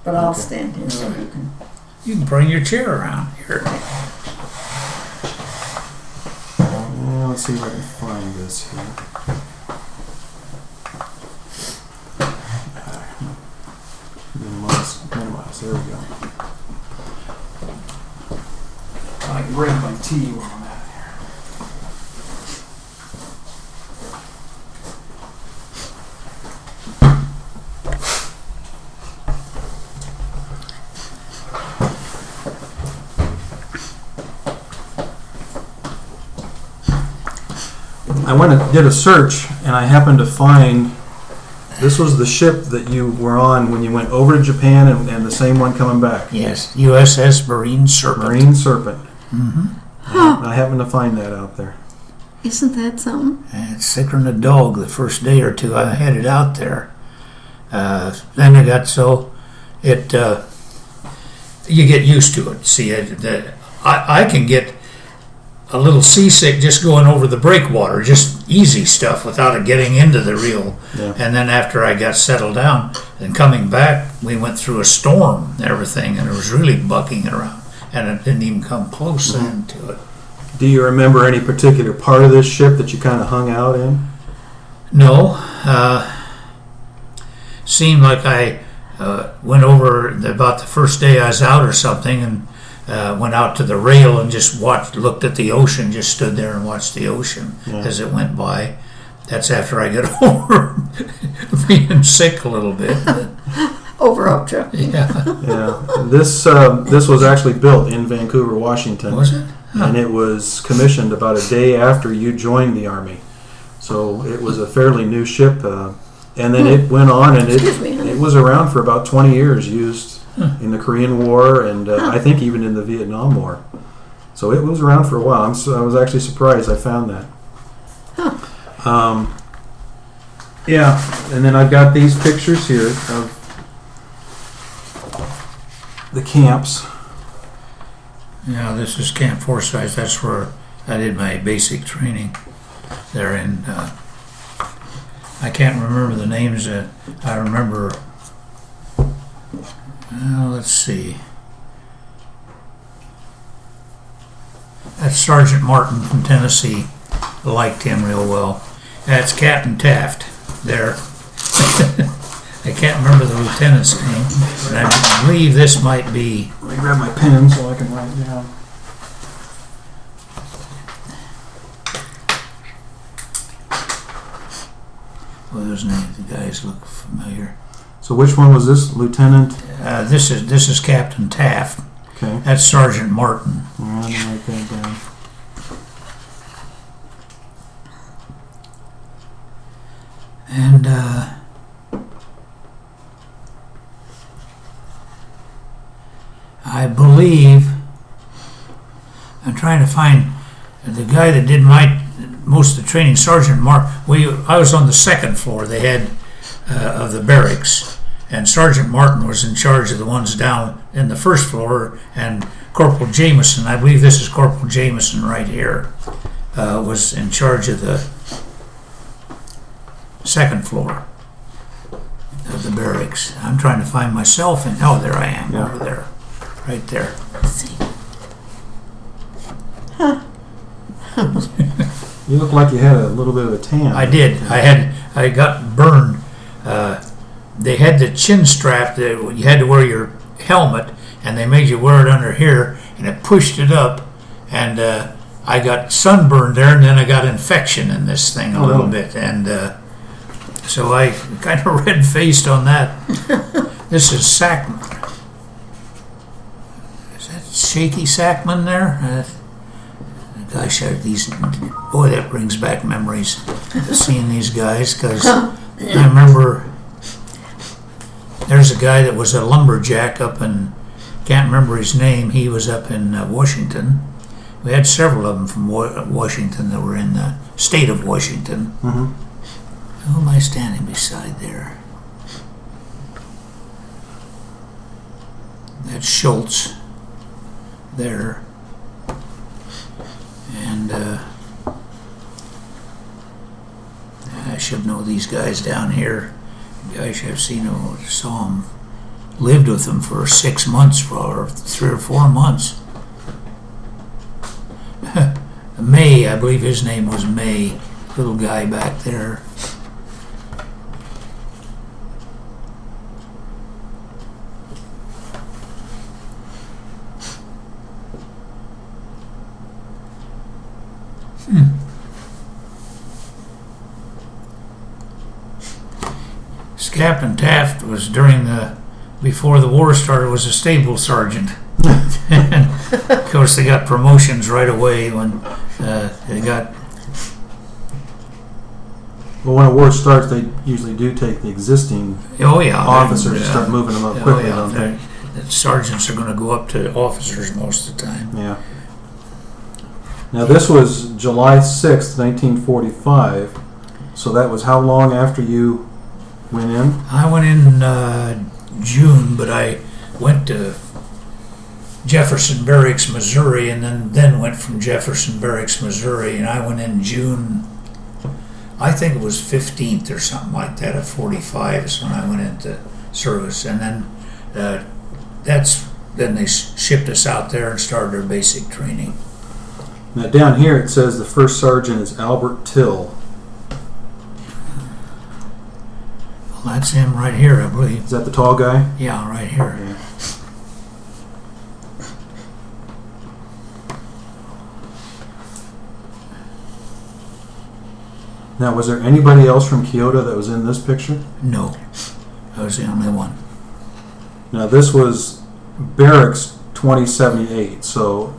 but I'll Okay. stand here so you can. You can bring your chair around here. Let's see if I can find this here. Minimize, there we go. I can grab my tea while I'm at it here. I went and did a search, and I happened to find this was the ship that you were on when you went over to Japan, and the same one coming back. Yes, USS Marine Serpent. Marine Serpent. Mm-hmm. I happened to find that out there. Isn't that something? It's sicker than a dog the first day or two I headed out there. Then I got so it you get used to it. See, I can get a little seasick just going over the breakwater, just easy stuff without it getting into the real. Yeah. And then after I got settled down and coming back, we went through a storm and everything, and it was really bucking around, and it didn't even come close then to it. Do you remember any particular part of this ship that you kind of hung out in? No, seemed like I went over about the first day I was out or something, and went out to the rail and just looked at the ocean, just stood there and watched the ocean as it went by. That's after I got over being sick a little bit. Over Ocho. Yeah. Yeah. This was actually built in Vancouver, Washington. Was it? And it was commissioned about a day after you joined the Army. So it was a fairly new ship. And then it went on, and it was around for about 20 years, used in the Korean War, and I think even in the Vietnam War. So it was around for a while. I was actually surprised I found that. Yeah, and then I've got these pictures here of the camps. Yeah, this is Camp Forsyth. That's where I did my basic training. There in, I can't remember the names. I remember. Let's see. That's Sergeant Martin from Tennessee. Liked him real well. That's Captain Taft there. I can't remember the lieutenant's name, but I believe this might be. Let me grab my pen so I can write it down. Well, those names, the guys look familiar. So which one was this, Lieutenant? This is Captain Taft. Okay. That's Sergeant Martin. All right, let me write that down. And I believe I'm trying to find the guy that did most of the training, Sergeant Mark. I was on the second floor. They had of the barracks, and Sergeant Martin was in charge of the ones down in the first floor, and Corporal Jameson, I believe this is Corporal Jameson right here, was in charge of the second floor of the barracks. I'm trying to find myself, and there I am over there, right there. Let's see. You look like you had a little bit of a tan. I did. I got burned. They had the chin strap that you had to wear your helmet, and they made you wear it under here, and it pushed it up, and I got sunburned there, and then I got infection in this thing a little bit, and so I kind of red-faced on that. This is Sackman. Is that Shaky Sackman there? Gosh, boy, that brings back memories of seeing these guys, because I remember there's a guy that was a lumberjack up in, can't remember his name, he was up in Washington. We had several of them from Washington that were in the state of Washington. Mm-hmm. Who am I standing beside there? That's Schultz there. And I should know these guys down here. Gosh, saw them lived with them for 6 months, or 3 or 4 months. May, I believe his name was May, little guy back there. Captain Taft was before the war started, was a stable sergeant. And of course they got promotions right away when they got... Well, when a war starts, they usually do take the existing officers and start moving them up quickly. The sergeants are going to go up to officers most of the time. Yeah. Now this was July 6th, 1945. So that was how long after you went in? I went in June, but I went to Jefferson Barracks, Missouri, and then went from Jefferson Barracks, Missouri, and I went in June, I think it was 15th or something like that, of 45 is when I went into service, and then then they shipped us out there and started our basic training. Now down here it says the first sergeant is Albert Till. Well, that's him right here, I believe. Is that the tall guy? Yeah, right here. Yeah. Now, was there anybody else from Kyoto that was in this picture? No, I was the only one. Now, this was Barracks 2078, so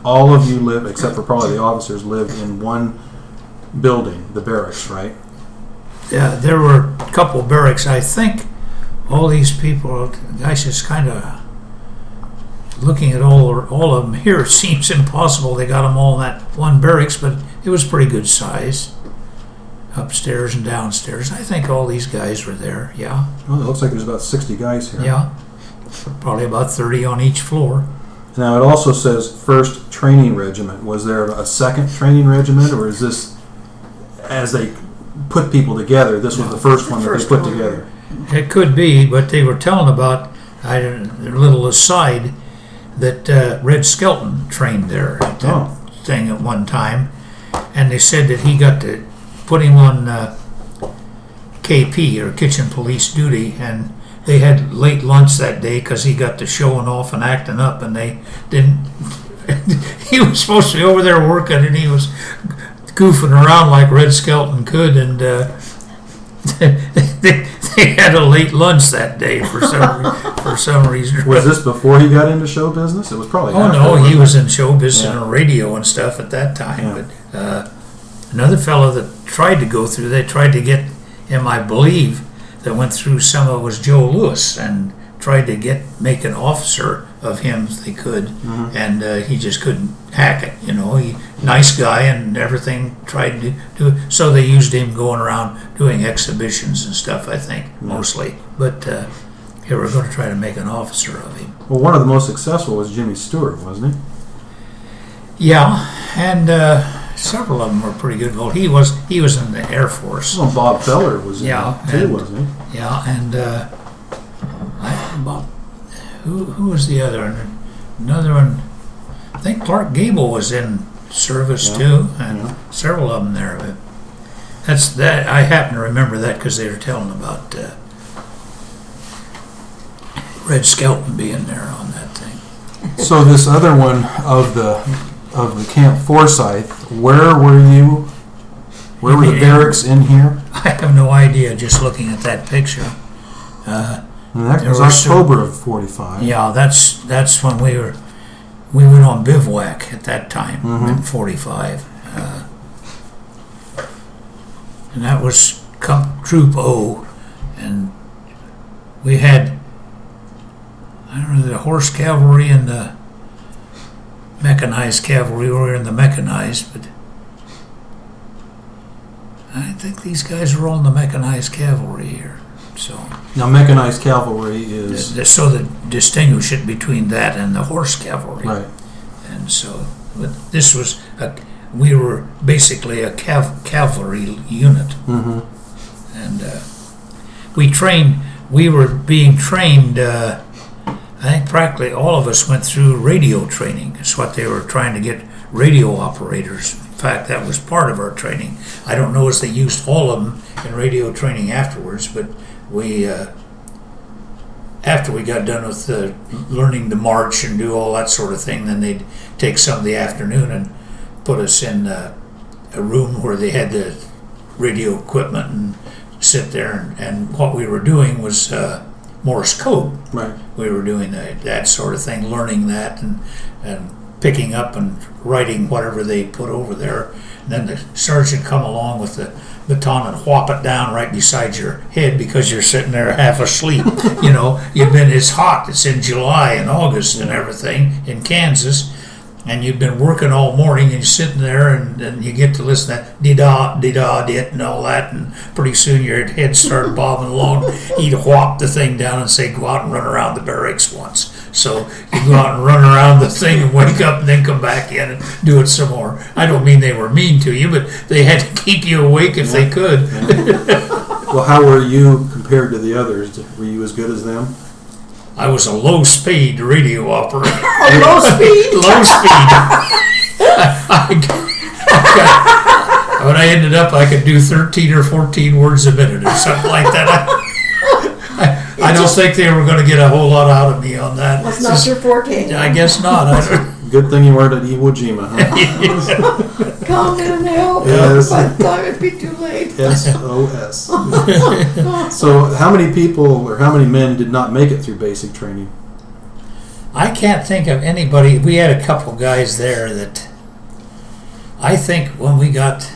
all of you live, except for probably the officers, lived in one building, the barracks, right? Yeah, there were a couple of barracks. I think all these people, guys, it's kind of looking at all of them here. It seems impossible they got them all in that one barracks, but it was pretty good size, upstairs and downstairs. I think all these guys were there. Yeah. Well, it looks like there's about 60 guys here. Yeah, probably about 30 on each floor. Now, it also says 1st Training Regiment. Was there a 2nd Training Regiment, or is this, as they put people together, this was the first one that they put together? It could be, but they were telling about, a little aside, that Red Skelton trained there at that thing at one time, and they said that he got to put him on KP, or Kitchen Police Duty, and they had late lunch that day because he got to showing off and acting up, and they didn't. He was supposed to be over there working, and he was goofing around like Red Skelton could, and they had a late lunch that day for some reason. Was this before he got into show business? It was probably after. No, he was in show business and radio and stuff at that time. Yeah. But another fellow that tried to go through, they tried to get him, I believe, that went through some of it was Joe Lewis, and tried to make an officer of him if they could, and he just couldn't hack it. He nice guy and everything, tried to do it. So they used him going around doing exhibitions and stuff, I think, mostly. But they were going to try to make an officer of him. Well, one of the most successful was Jimmy Stewart, wasn't he? Yeah, and several of them were pretty good. Well, he was in the Air Force. Well, Bob Feller was in it too, wasn't he? Yeah, and Bob, who was the other one? Another one, I think Clark Gable was in service too, and several of them there. But that's that. I happen to remember that because they were telling about Red Skelton being there on that thing. So this other one of the Camp Forsyth, where were you? Where were the barracks in here? I have no idea. Just looking at that picture. And that was October of 45. Yeah, that's when we went on bivouac at that time in 45, and that was Troop O, and we had, I don't know, the horse cavalry and the mechanized cavalry. We were in the mechanized, but I think these guys were all in the mechanized cavalry here. So now mechanized cavalry is so to distinguish it between that and the horse cavalry, right. And so, but this was we were basically a cavalry unit, and we trained we were being trained. I think practically all of us went through radio training. It's what they were trying to get radio operators. In fact, that was part of our training. I don't know if they used all of them in radio training afterwards, but we, after we got done with learning to march and do all that sort of thing, then they'd take some of the afternoon and put us in a room where they had the radio equipment and sit there. And what we were doing was Morse code. Right. We were doing that sort of thing, learning that and picking up and writing whatever they put over there. And then the sergeant come along with the baton and whop it down right beside your head because you're sitting there half asleep. It's hot. It's in July and August and everything in Kansas. And you've been working all morning and you're sitting there and you get to listen to that dee-da, dee-da, dit and all that, and pretty soon your head started bobbing along. He'd whop the thing down and say, go out and run around the barracks once. So you go out and run around the thing and wake up and then come back in and do it some more. I don't mean they were mean to you, but they had to keep you awake if they could. Well, how were you compared to the others? Were you as good as them? I was a low-speed radio operator. Low speed? Low speed. When I ended up, I could do 13 or 14 words a minute or something like that. I don't think they were going to get a whole lot out of me on that. That's not your forte. I guess not. Good thing you weren't at Iwo Jima, huh? Come in and help. Yes. By the time it'd be too late. SOS. So how many people or how many men did not make it through basic training? I can't think of anybody. We had a couple guys there that I think when we got...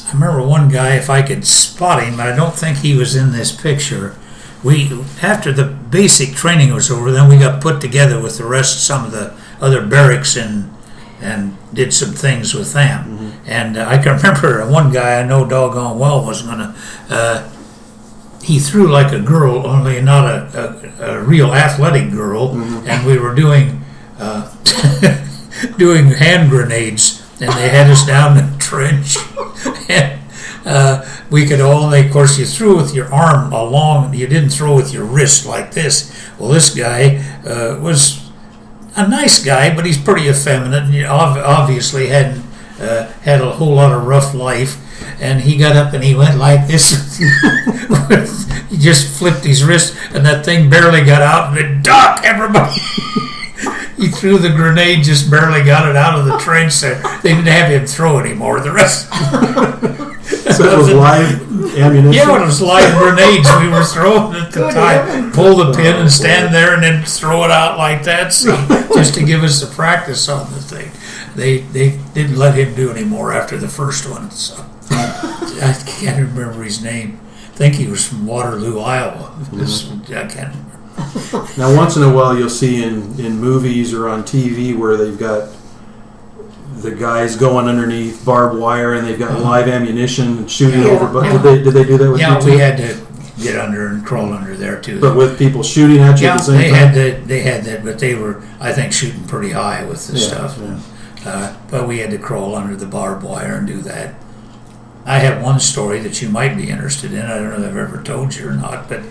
I remember one guy, if I could spot him, I don't think he was in this picture. After the basic training was over, then we got put together with the rest of some of the other barracks and did some things with them. Mm-hmm. And I can remember one guy I know doggone well was going to, he threw like a girl, only not a real athletic girl, mm-hmm. and we were doing doing hand grenades, and they had us down in the trench. And we could only, of course, you threw with your arm along, you didn't throw with your wrist like this. Well, this guy was a nice guy, but he's pretty effeminate, and obviously hadn't had a whole lot of rough life. And he got up and he went like this. He just flipped his wrist, and that thing barely got out, and it duck, everybody. He threw the grenade, just barely got it out of the trench there. They didn't have him throw anymore. The rest. So it was live ammunition? Yeah, it was live grenades we were throwing at the time. Pull the pin and stand there and then throw it out like that, just to give us the practice on the thing. They didn't let him do any more after the first one. So I can't remember his name. I think he was from Waterloo, Iowa. Mm-hmm. I can't remember. Now, once in a while, you'll see in movies or on TV where they've got the guys going underneath barbed wire and they've got live ammunition shooting over. But did they do that with you too? Yeah, we had to get under and crawl under there too. But with people shooting at you at the same time? They had that, but they were, I think, shooting pretty high with the stuff. Yeah. But we had to crawl under the barbed wire and do that. I have one story that you might be interested in. I don't know if I've ever told you or not, but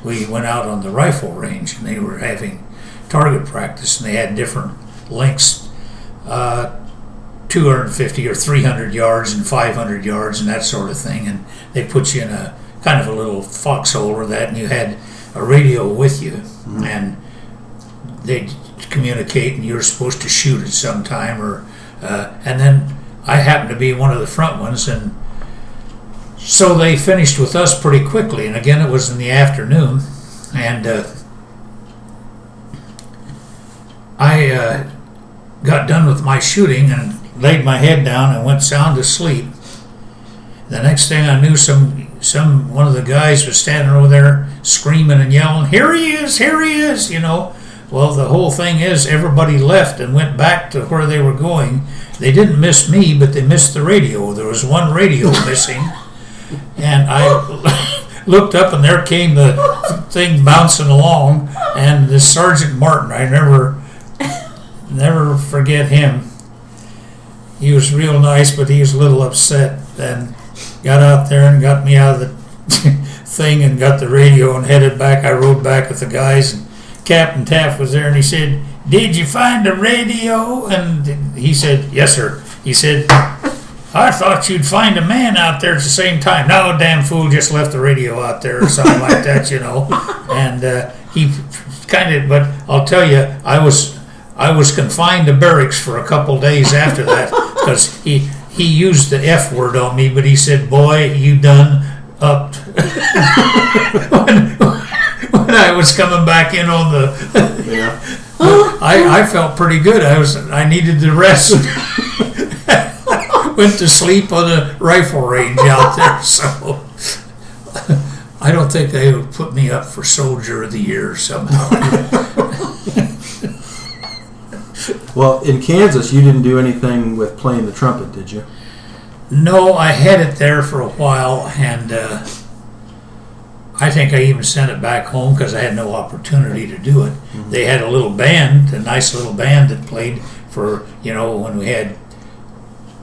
we went out on the rifle range and they were having target practice, and they had different lengths, 250 or 300 yards and 500 yards and that sort of thing. And they put you in a kind of a little foxhole or that, and you had a radio with you, mm-hmm. and they'd communicate, and you were supposed to shoot at some time, or and then I happened to be one of the front ones, and so they finished with us pretty quickly. And again, it was in the afternoon, and I got done with my shooting and laid my head down and went sound asleep. The next thing I knew, one of the guys was standing over there screaming and yelling, "Here he is, here he is," you know. Well, the whole thing is everybody left and went back to where they were going. They didn't miss me, but they missed the radio. There was one radio missing. And I looked up, and there came the thing bouncing along, and the Sergeant Martin, I never forget him. He was real nice, but he was a little upset, and got out there and got me out of the thing and got the radio and headed back. I rode back with the guys, and Captain Taft was there, and he said, "Did you find the radio?" And he said, "Yes, sir." He said, "I thought you'd find a man out there at the same time." "No, damn fool just left the radio out there," or something like that, you know. And he kind of, but I'll tell you, I was confined to barracks for a couple days after that, because he used the F word on me, but he said, "Boy, you done upped." when I was coming back in on the, Yeah. I felt pretty good. I needed the rest. Went to sleep on a rifle range out there, so I don't think they would put me up for Soldier of the Year somehow. Well, in Kansas, you didn't do anything with playing the trumpet, did you? No, I had it there for a while, and I think I even sent it back home because I had no opportunity to do it. Mm-hmm. They had a little band, a nice little band that played for, when we had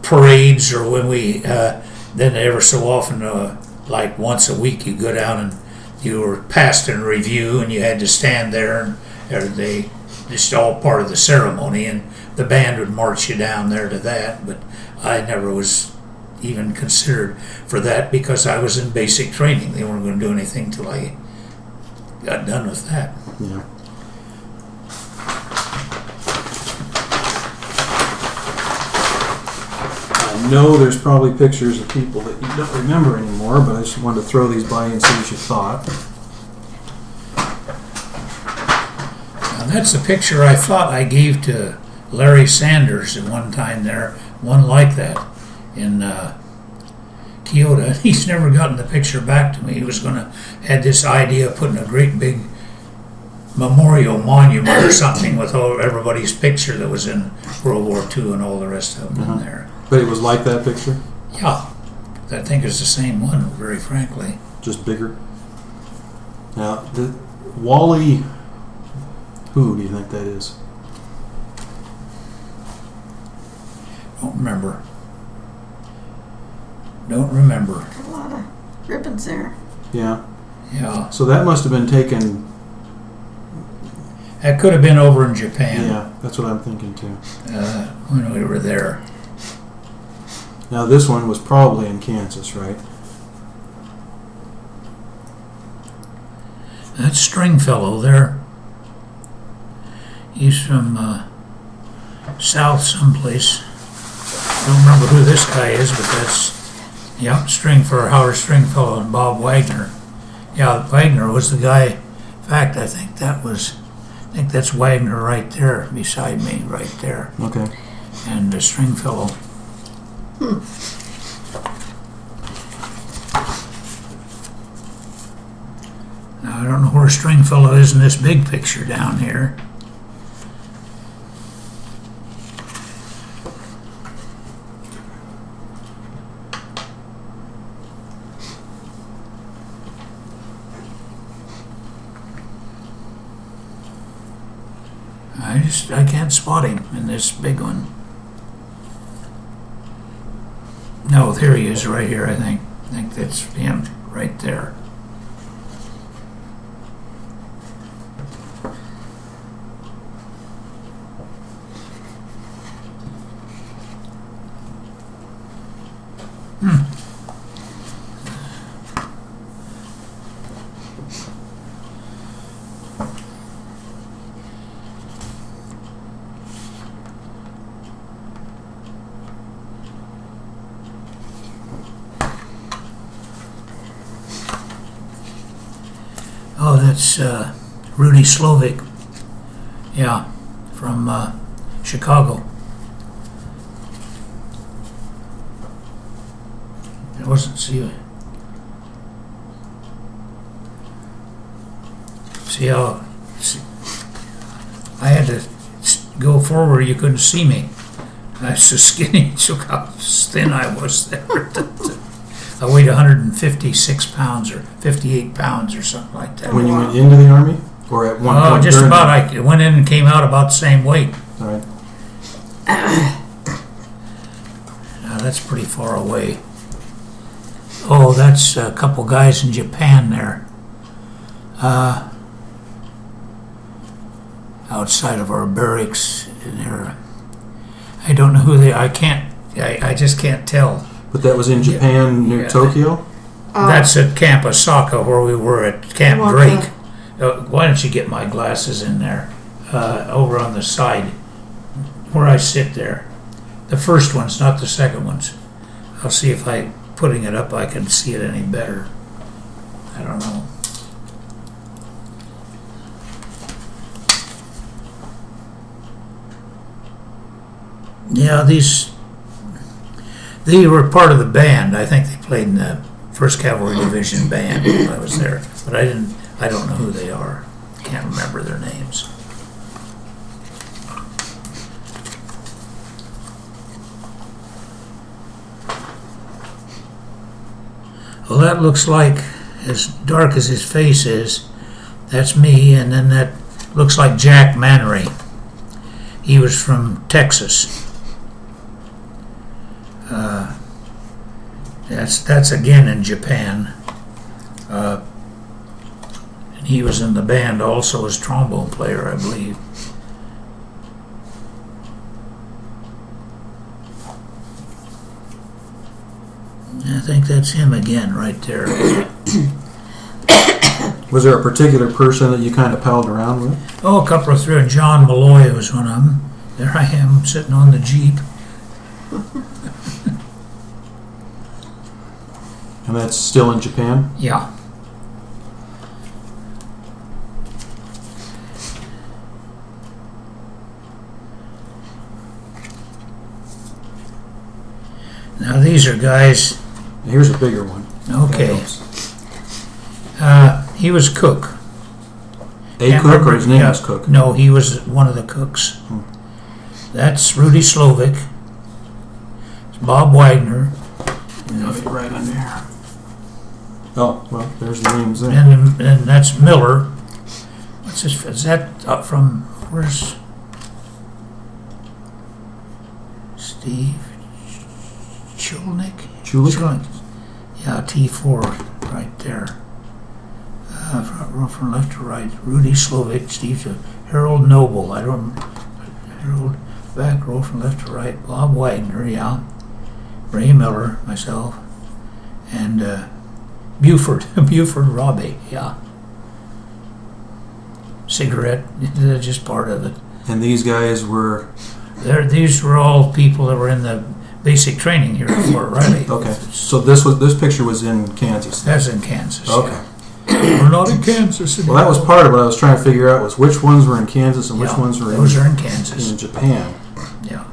parades, or when we, then every so often, like once a week, you go down and you were passed in review, and you had to stand there, and they just all part of the ceremony, and the band would march you down there to that. But I never was even considered for that because I was in basic training. They weren't going to do anything till I got done with that. Yeah. I know there's probably pictures of people that you don't remember anymore, but I just wanted to throw these by you and see what you thought. Now that's a picture I thought I gave to Larry Sanders at one time there, one like that in Kyoto. He's never gotten the picture back to me. He was had this idea of putting a great big memorial monument or something with everybody's picture that was in World War II and all the rest of them in there. But it was like that picture? Yeah, I think it's the same one, very frankly. Just bigger? Now, Wally, who do you think that is? Don't remember. A lot of ribbons there. Yeah. Yeah. So that must have been taken. That could have been over in Japan. Yeah, that's what I'm thinking too. When we were there. Now this one was probably in Kansas, right? That Stringfellow there. He's from south someplace. Don't remember who this guy is, but that's Howard Stringfellow and Bob Wagner. Yeah, Wagner was the guy. In fact, I think that's Wagner right there beside me, right there. Okay. And Stringfellow. Now I don't know where Stringfellow is in this big picture down here. I can't spot him in this big one. No, there he is right here, I think. I think that's him right there. Oh, that's Rudy Slovic. Yeah, from Chicago. It wasn't, see how I had to go forward, you couldn't see me. I was so skinny, so how thin I was there. I weighed 156 pounds or 58 pounds or something like that. When you went into the Army? Or at one point? Just about. I went in and came out about the same weight. All right. Now that's pretty far away. Oh, that's a couple guys in Japan there. Outside of our barracks. There. I don't know who they. I just can't tell. But that was in Japan near Tokyo? That's at Camp Osaka where we were at Camp Drake. Why don't you get my glasses in there? Over on the side where I sit there. The first ones, not the second ones. I'll see if putting it up I can see it any better. I don't know. Yeah, they were part of the band. I think they played in the 1st Cavalry Division band when I was there. But I don't know who they are. Can't remember their names. Well, that looks like, as dark as his face is, that's me, and then that looks like Jack Mannery. He was from Texas. That's again in Japan. And he was in the band also as trombone player, I believe. I think that's him again right there. Was there a particular person that you kind of palled around with? Oh, a couple of three. John Malloy was one of them. There I am, sitting on the Jeep. And that's still in Japan? Yeah. Now these are guys. Here's a bigger one. Okay. He was cook. Cook, or his name was Cook? No, he was one of the cooks. That's Rudy Slovic. It's Bob Wagner. Right under here. Oh, well, there's the names there. And that's Miller. What's this? Is that from, where's Steve Chulnik? Chulik? Yeah, T4 right there. Front row from left to right. Rudy Slovic, Steve, Harold Noble. I don't. Harold, back row from left to right. Bob Wagner, yeah. Ray Miller, myself, and Buford Robbie, yeah. Cigarette, just part of it. And these guys were? These were all people that were in the basic training here at Fort Riley. Okay, so this picture was in Kansas? That's in Kansas. Okay. Yeah. We're not in Kansas anymore. Well, that was part of what I was trying to figure out, was which ones were in Kansas and which ones were those are in Kansas. in Japan. Yeah.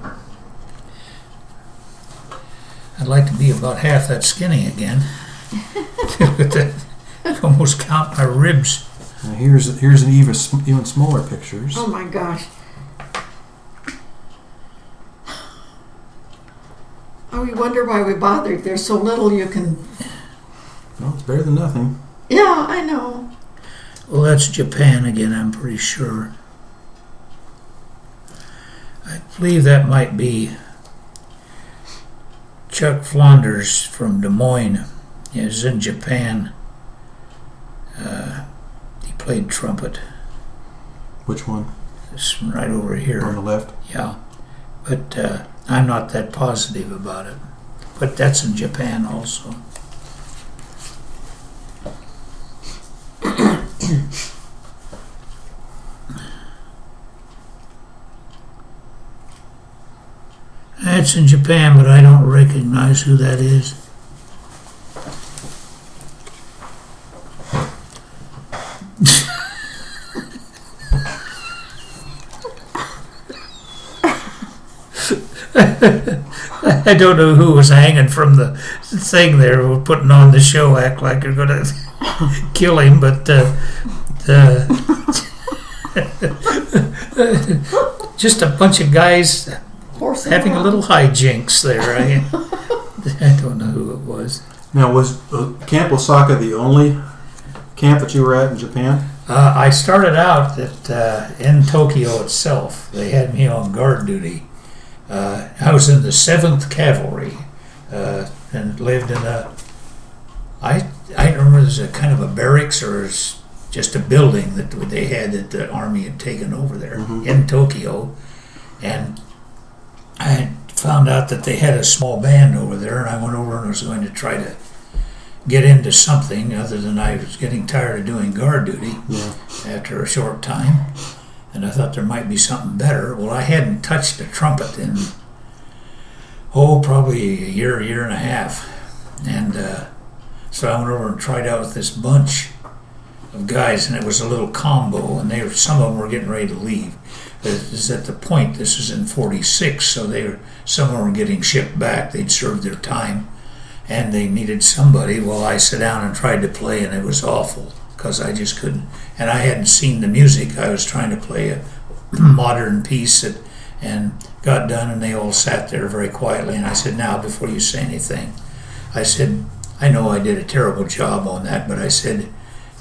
I'd like to be about half that skinny again. Almost count my ribs. Now here's an even smaller pictures. Oh my gosh. Oh, we wonder why we bothered. There's so little you can... Well, it's better than nothing. Yeah, I know. Well, that's Japan again, I'm pretty sure. I believe that might be Chuck Flanders from Des Moines. He was in Japan. He played trumpet. Which one? This one right over here. On the left? Yeah. But I'm not that positive about it. But that's in Japan also. That's in Japan, but I don't recognize who that is. I don't know who was hanging from the thing there. We're putting on the show, act like you're going to kill him, but just a bunch of guys having a little hijinks there. I don't know who it was. Now, was Camp Osaka the only camp that you were at in Japan? I started out in Tokyo itself. They had me on guard duty. I was in the 7th Cavalry and lived in a I don't remember there's a kind of a barracks or just a building that they had that the army had taken over there in Tokyo, and I found out that they had a small band over there, and I went over and was going to try to get into something other than I was getting tired of doing guard duty after a short time, and I thought there might be something better. Well, I hadn't touched a trumpet in probably a year and a half, and so I went over and tried out with this bunch of guys, and it was a little combo, and some of them were getting ready to leave. This is at the point, this is in 46, so some of them were getting shipped back. They'd served their time, and they needed somebody. Well, I sat down and tried to play, and it was awful, because I just couldn't, and I hadn't seen the music. I was trying to play a modern piece, and got done, and they all sat there very quietly, and I said, now, before you say anything, I said, I know I did a terrible job on that, but I said,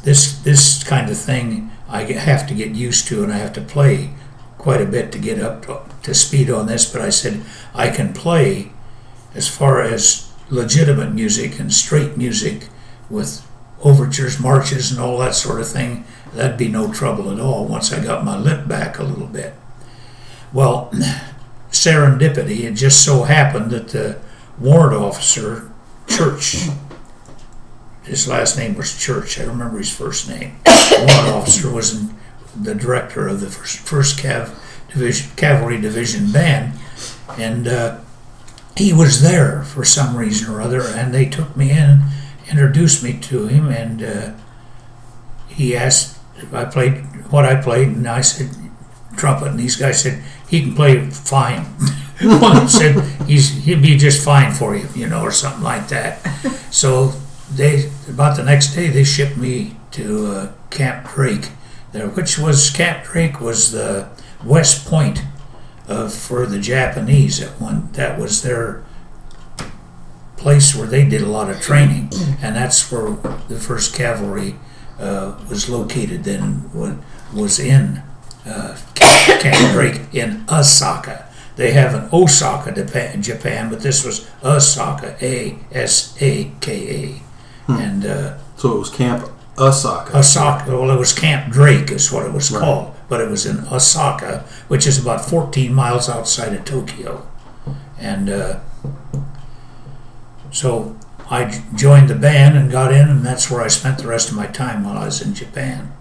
this kind of thing I have to get used to, and I have to play quite a bit to get up to speed on this, but I said, I can play as far as legitimate music and straight music with overtures, marches, and all that sort of thing. That'd be no trouble at all once I got my lip back a little bit. Well, serendipity, it just so happened that the warrant officer, Church, his last name was Church, I remember his first name. The warrant officer was the director of the first Cavalry Division Band, and he was there for some reason or other, and they took me in, introduced me to him, and he asked if I played what I played, and I said trumpet, and these guys said he can play fine. One said he'd be just fine for you, or something like that. So about the next day they shipped me to Camp Drake there, Camp Drake was the West Point for the Japanese at one. That was their place where they did a lot of training, and that's where the first cavalry was located then. Was in Camp Drake in Osaka. They have an Osaka, Japan, but this was Osaka, Asaka, and so it was Camp Osaka. Osaka. Well, it was Camp Drake, is what it was called, but it was in Osaka, which is about 14 miles outside of Tokyo, and so I joined the band and got in, and that's where I spent the rest of my time while I was in Japan.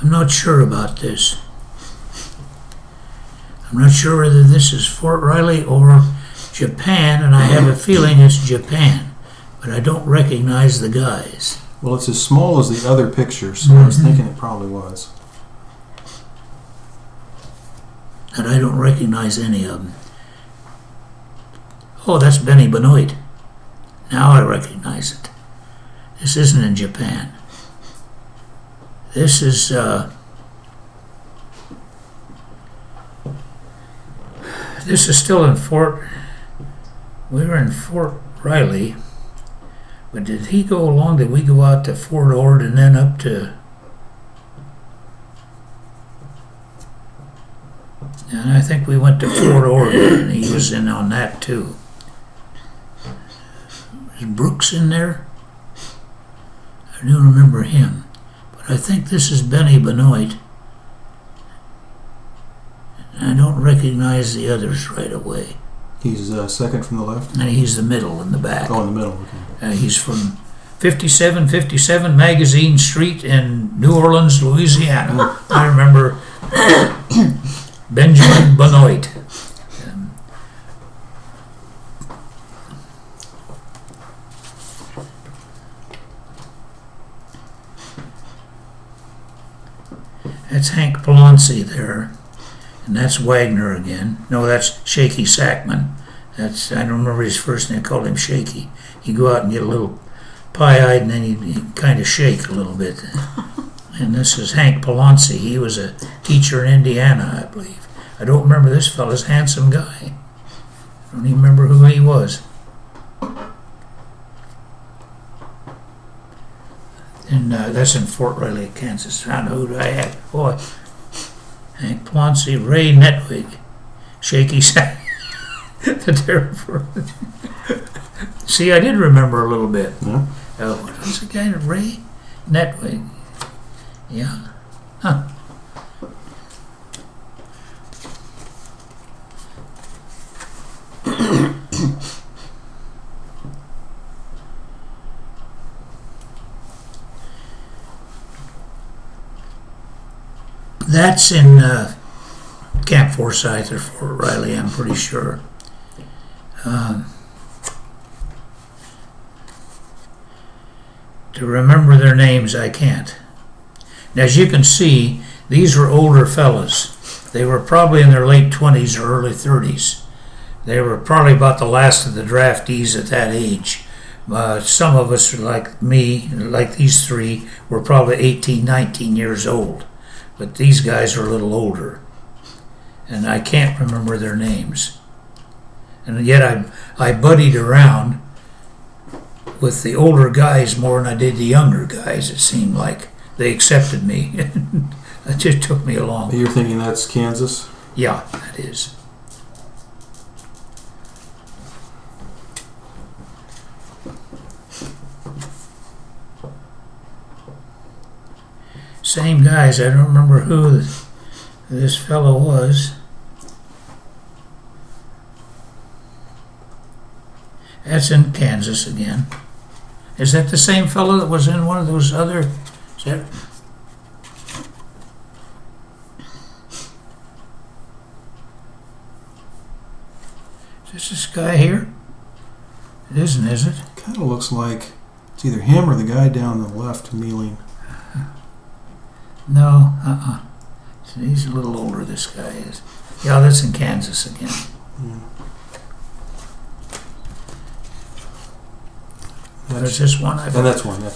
I'm not sure about this. I'm not sure whether this is Fort Riley or Japan, and I have a feeling it's Japan, but I don't recognize the guys. Well, it's as small as the other picture, so I was thinking it probably was. And I don't recognize any of them. Oh, that's Benny Benoit. Now I recognize it. This isn't in Japan. This is still in Fort. We were in Fort Riley, but did he go along? Did we go out to Fort Ord and then up to? And I think we went to Fort Ord, and he was in on that too. Is Brooks in there? I do remember him. I think this is Benny Benoit. I don't recognize the others right away. He's second from the left? And he's the middle in the back. Oh, in the middle, okay. He's from 5757 Magazine Street in New Orleans, Louisiana. I remember Benjamin Benoit. That's Hank Palonsi there, and that's Wagner again. No, that's Shaky Sackman. I don't remember his first name. I called him Shaky. He'd go out and get a little pie-eyed, and then he'd kind of shake a little bit. And this is Hank Palonsi. He was a teacher in Indiana, I believe. I don't remember this fella's handsome guy. I don't even remember who he was. And that's in Fort Riley, Kansas. I know who I had. Boy, Hank Ploncy, Ray Netwig, Shaky Sam. The terror. See, I did remember a little bit. Yeah. What was the guy? Ray Netwig. Yeah. Huh. That's in Camp Forsyth or Fort Riley, I'm pretty sure. To remember their names, I can't. And as you can see, these were older fellas. They were probably in their late 20s or early 30s. They were probably about the last of the draftees at that age. Some of us, like me, like these three, were probably 18, 19 years old. But these guys are a little older. And I can't remember their names. And yet I buddied around with the older guys more than I did the younger guys, it seemed like. They accepted me. It just took me along. You're thinking that's Kansas? Yeah, that is. Same guys. I don't remember who this fellow was. That's in Kansas again. Is that the same fellow that was in one of those other? Is that? Is this guy here? It isn't, is it? Kind of looks like it's either him or the guy down the left kneeling. No, So he's a little older, this guy is. Yeah, that's in Kansas again. Yeah. There's this one. And that's one, yeah.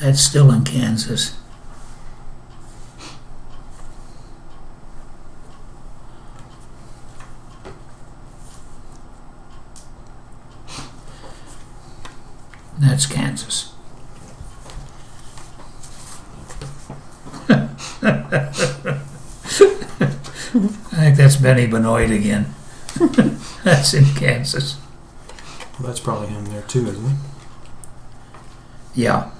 That's still in Kansas. That's Kansas. I think that's Benny Benoit again. That's in Kansas. Well, that's probably him there too, isn't it? Yeah.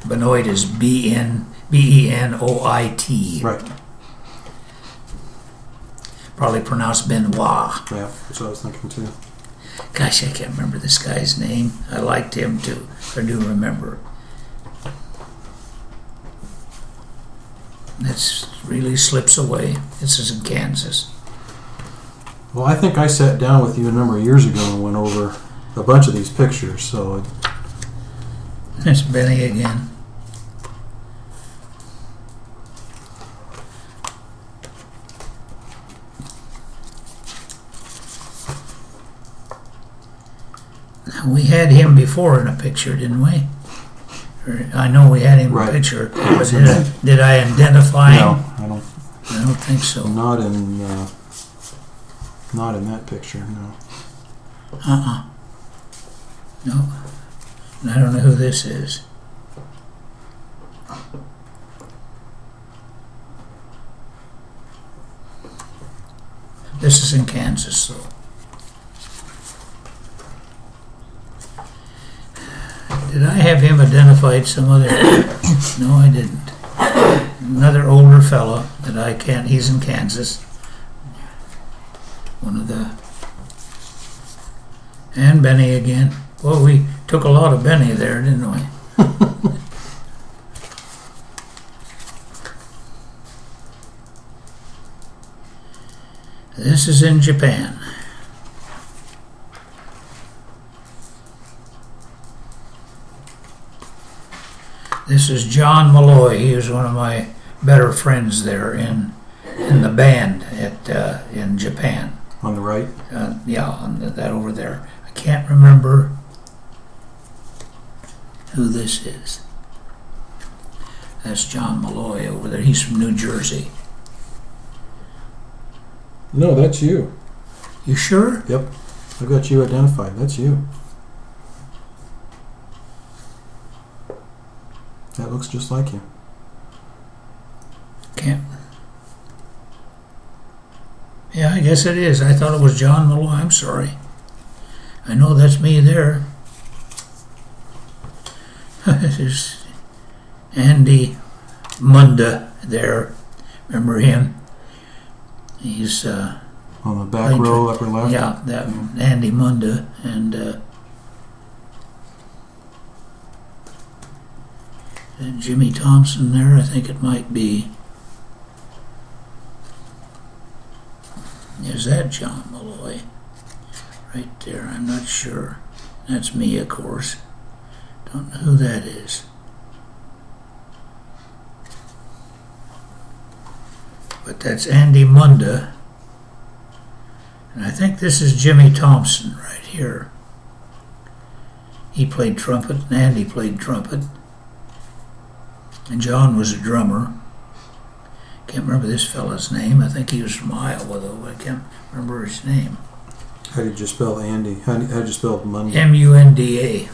Benoit is B-E-N-O-I-T. Right. Probably pronounced Benoit. Yeah, that's what I was thinking too. Gosh, I can't remember this guy's name. I liked him too. I do remember. That really slips away. This is in Kansas. Well, I think I sat down with you a number of years ago and went over a bunch of these pictures, so There's Benny again. We had him before in a picture, didn't we? I know we had him in Right. a picture. But did I identify him? no, I don't think so. not in that picture, no. No. And I don't know who this is. This is in Kansas, though. Did I have him identified some other? No, I didn't. Another older fella that I can't. He's in Kansas. One of the. And Benny again. Well, we took a lot of Benny there, didn't we? This is in Japan. This is John Malloy. He was one of my better friends there in the band in Japan. On the right? Yeah, on that over there. I can't remember who this is. That's John Malloy over there. He's from New Jersey. No, that's you. You sure? Yep. I've got you identified. That's you. That looks just like you. Can't. Yeah, I guess it is. I thought it was John Malloy. I'm sorry. I know that's me there. There's Andy Munda there. Remember him? He's On the back row, upper left? yeah, that Andy Munda, and Jimmy Thompson there. I think it might be. Is that John Malloy? Right there. I'm not sure. That's me, of course. Don't know who that is. But that's Andy Munda. And I think this is Jimmy Thompson right here. He played trumpet, and Andy played trumpet. And John was a drummer. Can't remember this fella's name. I think he was from Iowa, though. I can't remember his name. How did you spell Andy? How did you spell Monday? Munda.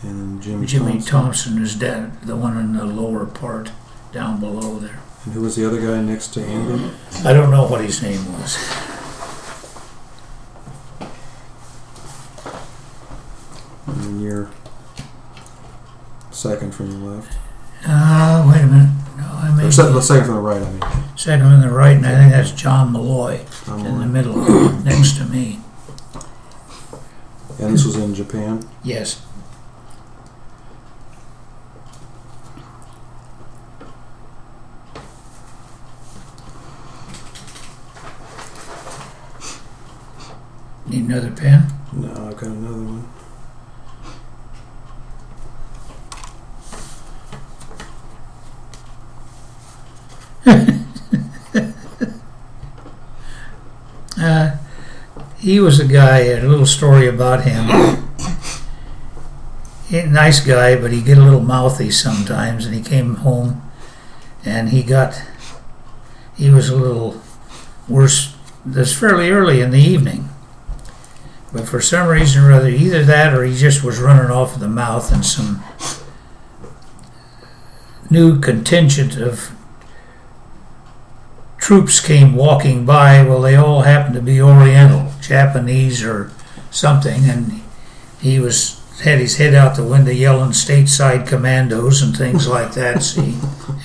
And then Jimmy Thompson is the one in the lower part, down below there. And who was the other guy next to Andy? I don't know what his name was. And then you're second from the left. Wait a minute. No, I mean Second from the right, I mean. second on the right, and I think that's John Malloy John in the Malloy. middle, next to me. And this was in Japan? Yes. Need another pen? No, I've got another one. He was a guy, a little story about him. Nice guy, but he'd get a little mouthy sometimes, and he came home and he was a little worse. This fairly early in the evening. But for some reason or other, either that or he just was running off of the mouth, and some new contingent of troops came walking by. Well, they all happened to be Oriental, Japanese or something, and he had his head out the window yelling stateside commandos and things like that, see?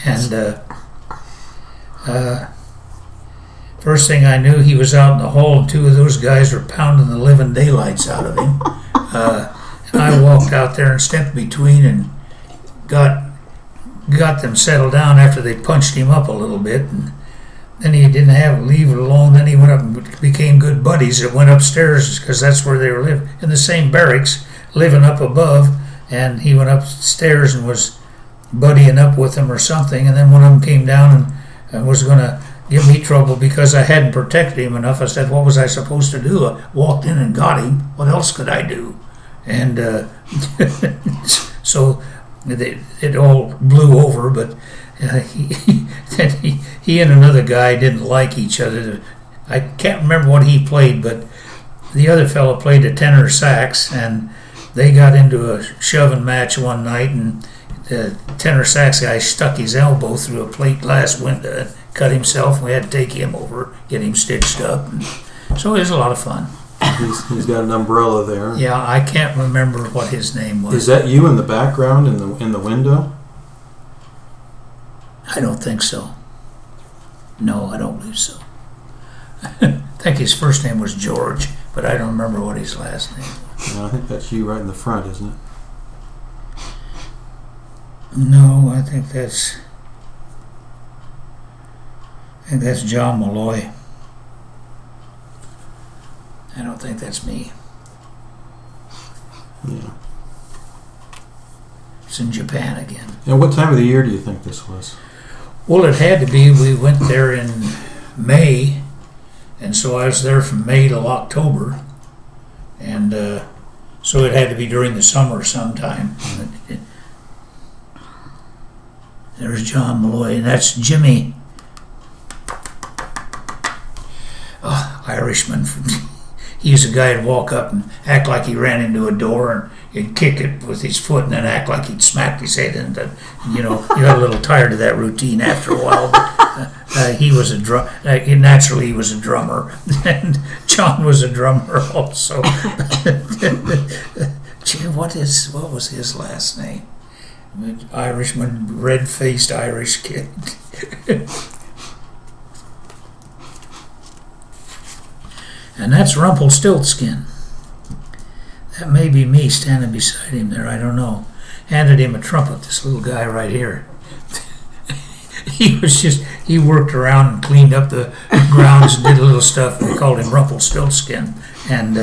And first thing I knew, he was out in the hall, and two of those guys were pounding the living daylights out of him. And I walked out there and stepped between and got them settled down after they punched him up a little bit. And then he didn't leave it alone. Then he went up and became good buddies that went upstairs, because that's where they were living, in the same barracks, living up above. And he went upstairs and was buddying up with them or something. And then one of them came down and was going to give me trouble because I hadn't protected him enough. I said, what was I supposed to do? I walked in and got him. What else could I do? And so it all blew over, but he and another guy didn't like each other. I can't remember what he played, but the other fellow played a tenor sax, and they got into a shoving match one night, and the tenor sax guy stuck his elbow through a plate glass window and cut himself. We had to take him over, get him stitched up. And so it was a lot of fun. He's got an umbrella there. Yeah, I can't remember what his name was. Is that you in the background in the window? I don't think so. No, I don't believe so. I think his first name was George, but I don't remember what his last name was. No, I think that's you right in the front, isn't it? No, I think that's John Malloy. I don't think that's me. Yeah. It's in Japan again. And what time of the year do you think this was? Well, it had to be. We went there in May, and so I was there from May till October, and so it had to be during the summer sometime. There's John Malloy, and that's Jimmy Irishman. He's a guy who'd walk up and act like he ran into a door, and he'd kick it with his foot and then act like he'd smacked his head into, you got a little tired of that routine after a while. But, he was naturally he was a drummer, and John was a drummer also. What was his last name? Irishman, red-faced Irish kid. And that's Rumpelstiltskin. That may be me standing beside him there, I don't know. Handed him a trumpet, this little guy right here. He worked around and cleaned up the grounds and did a little stuff. We called him Rumpelstiltskin. And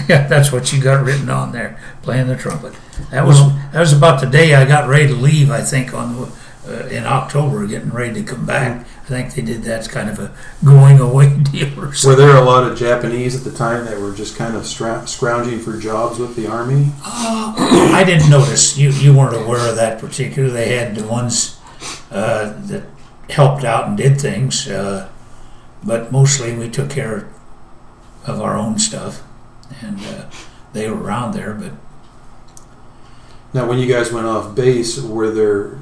yeah, that's what you got written on there, playing the trumpet. That was about the day I got ready to leave, I think, in October, getting ready to come back. I think they did that kind of a going away deal or something. Were there a lot of Japanese at the time that were just kind of scrounging for jobs with the Army? I didn't notice. You weren't aware of that particular. They had the ones that helped out and did things, but mostly we took care of our own stuff, and they were around there. But now, when you guys went off base, were there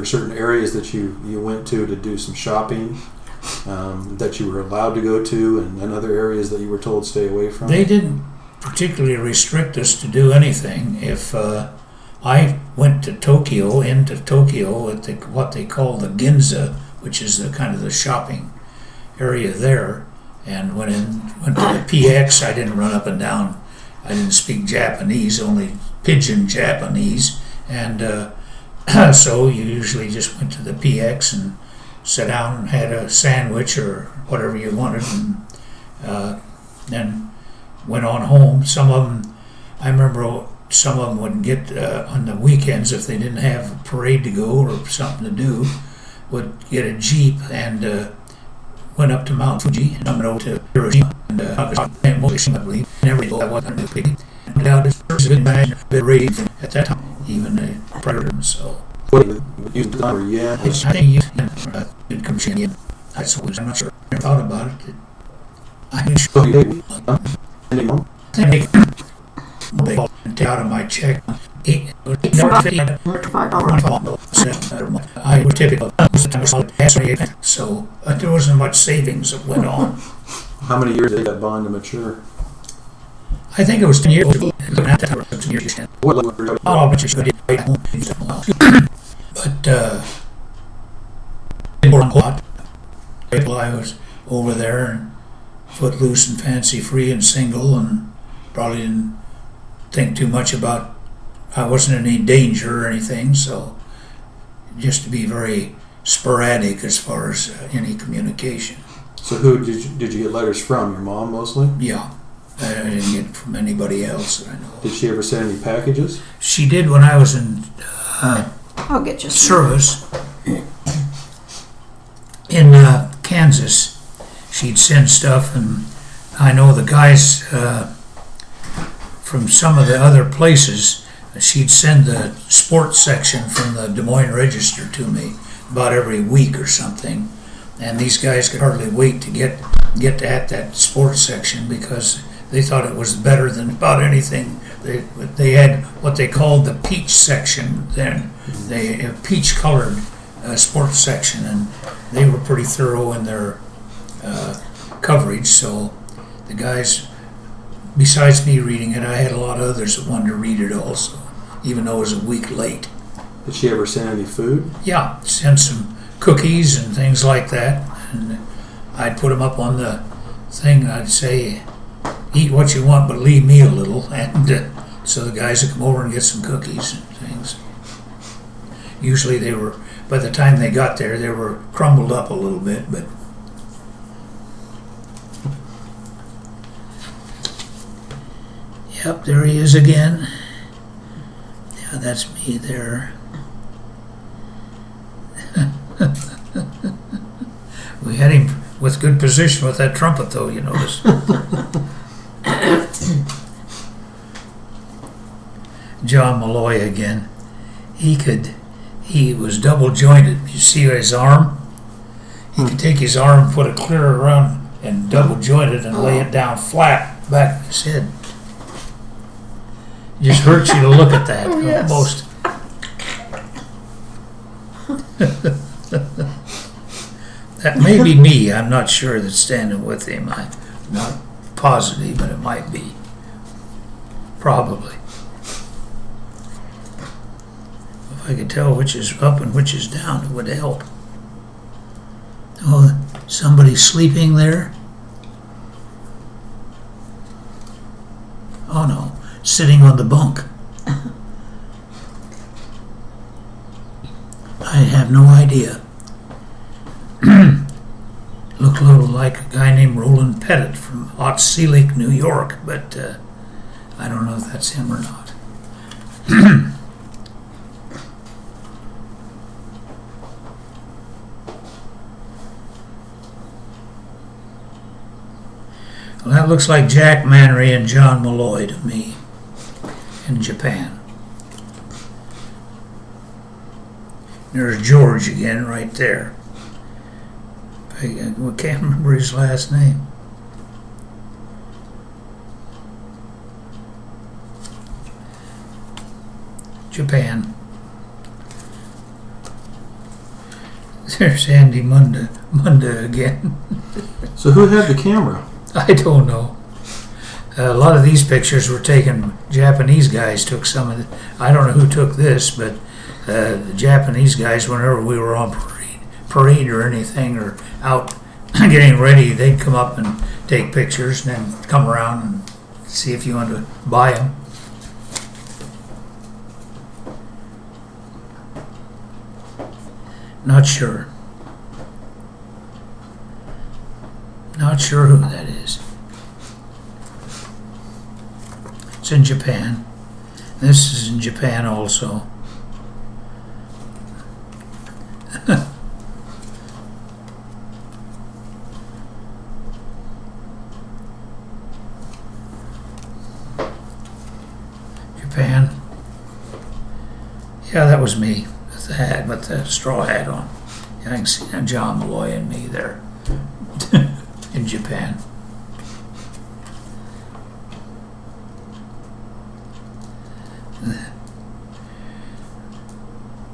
certain areas that you went to do some shopping that you were allowed to go to, and other areas that you were told to stay away from? They didn't particularly restrict us to do anything. If I went to Tokyo, at what they call the Ginza, which is the kind of the shopping area there, and went to the PX, I didn't run up and down. I didn't speak Japanese, only pidgin Japanese, and so you usually just went to the PX and sat down and had a sandwich or whatever you wanted, and then went on home. Some of them, I remember some of them would get on the weekends, if they didn't have a parade to go or something to do, would get a Jeep and went up to Mount Fuji and over to Hiroshima and I believe, and every day I wasn't a big. And now there's a good imagine a bit of raid at that time, even the predator. So What you used the time, yeah. I think you did come in. I suppose I'm not sure. I never thought about it. I can show So you you. did anymore? They take out of my check. I was typical. So there wasn't much savings that went on. How many years did that bond to mature? I think it was 10 years. What level were you? Oh, but you should get home. But I was over there and footloose and fancy free and single, and probably didn't think too much about. I wasn't in any danger or anything, so just to be very sporadic as far as any communication. So who did you get letters from? Your mom mostly? Yeah, I didn't get it from anybody else that I know. Did she ever send any packages? She did when I was in I'll get you some. service in Kansas. She'd send stuff, and I know the guys from some of the other places. She'd send the sports section from the Des Moines Register to me about every week or something, and these guys could hardly wait to get at that sports section because they thought it was better than about anything. They had what they called the peach section then, a peach-colored sports section, and they were pretty thorough in their coverage. So the guys, besides me reading it, I had a lot of others that wanted to read it also, even though it was a week late. Did she ever send any food? Yeah, sent some cookies and things like that, and I'd put them up on the thing, and I'd say, eat what you want, but leave me a little, and so the guys would come over and get some cookies and things. Usually they were, by the time they got there, they were crumbled up a little bit, but yep, there he is again. Yeah, that's me there. We had him with good position with that trumpet, though, you notice. John Malloy again. He was double jointed. You see his arm? He could take his arm, put it clear around and double joint it and lay it down flat back of his head. It just hurts you to look at that Yes. almost. That may be me. I'm not sure that's standing with him. I'm not positive, but it might be. Probably. If I could tell which is up and which is down, it would help. Oh, somebody sleeping there? Oh no, sitting on the bunk. I have no idea. Looked a little like a guy named Roland Pettit from Otsee Lake, New York, but I don't know if that's him or not. Well, that looks like Jack Mannery and John Malloy to me in Japan. There's George again right there. I can't remember his last name. Japan. There's Andy Munda again. So who had the camera? I don't know. A lot of these pictures were taken, Japanese guys took some of it. I don't know who took this, but the Japanese guys, whenever we were on parade or anything, or out getting ready, they'd come up and take pictures and then come around and see if you wanted to buy them. Not sure. Not sure who that is. It's in Japan. This is in Japan also. Japan. Yeah, that was me with the hat, with the straw hat on. Yeah, I can see John Malloy and me there in Japan.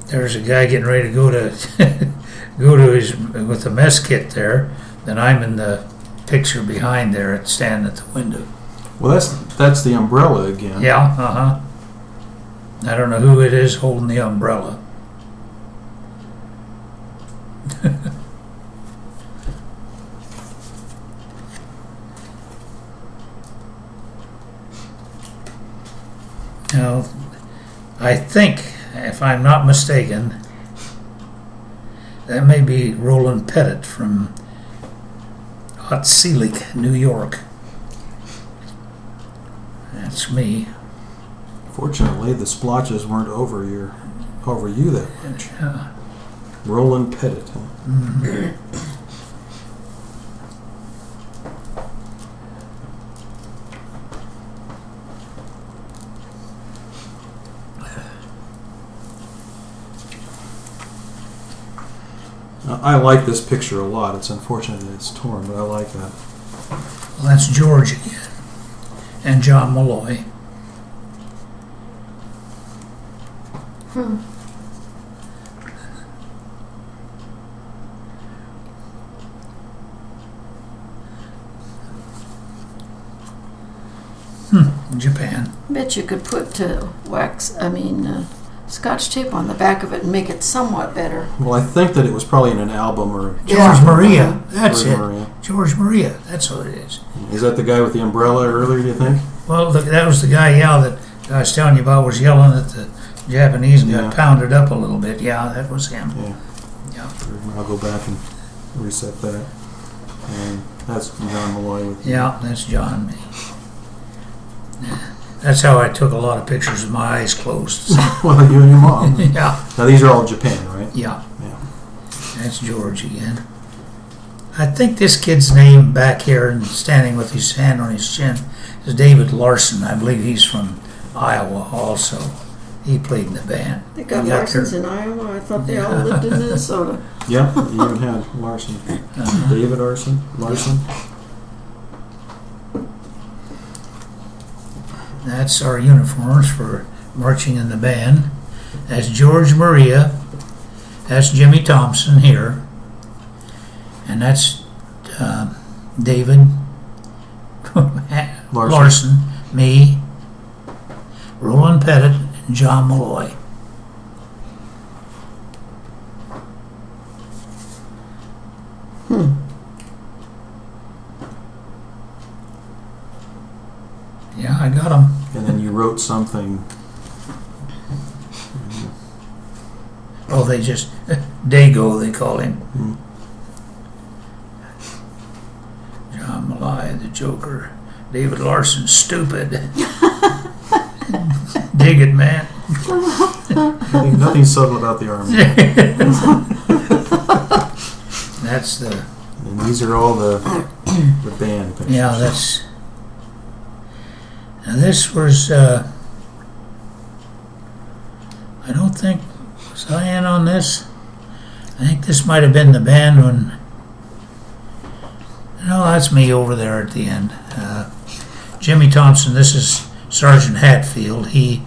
There's a guy getting ready to go to his with the mess kit there. Then I'm in the picture behind there, standing at the window. Well, that's the umbrella again. Yeah, I don't know who it is holding the umbrella. Now, I think, if I'm not mistaken, that may be Roland Pettit from Otsee Lake, New York. That's me. Fortunately, the splotches weren't over you that much. Yeah. Roland Pettit. Huh? Mhm. I like this picture a lot. It's unfortunate that it's torn, but I like that. Well, that's George again, and John Malloy. Japan. Bet you could put Scotch tape on the back of it and make it somewhat better. Well, I think that it was probably in an album or. George Yeah. Maria. That's George it. Maria. George Maria. That's what it is. Is that the guy with the umbrella earlier? Do you think? Well, look, that was the guy, yeah, that I was telling you about, was yelling at the Japanese and Yeah. got pounded up a little bit. Yeah, that was him. Yeah. Yeah. I'll go back and reset that. And that's John Malloy with. Yeah, that's John. Me. That's how I took a lot of pictures with my eyes closed. Well, you and your mom. Yeah, Now these are all Japan, right? yeah. Yeah. That's George again. I think this kid's name back here and standing with his hand on his chin is David Larson. I believe he's from Iowa also. He played in the band. They got He got Larsons their- in Iowa. I thought they all lived in Minnesota. Yeah, you even had Larson. David Larson. That's our uniforms for marching in the band. That's George Maria. That's Jimmy Thompson here. And that's David Larson, me, Roland Pettit, and John Malloy. Yeah, I got them. And then you wrote something. Oh, they just Dago, they call him. Hmm. John Malloy, the Joker. David Larson, stupid. Dig it, man. Nothing subtle about the Army. That's the And these are all the band pictures. yeah. That's now this was. I don't think was I in on this. I think this might have been the band when. No, that's me over there at the end. Jimmy Thompson. This is Sergeant Hatfield. He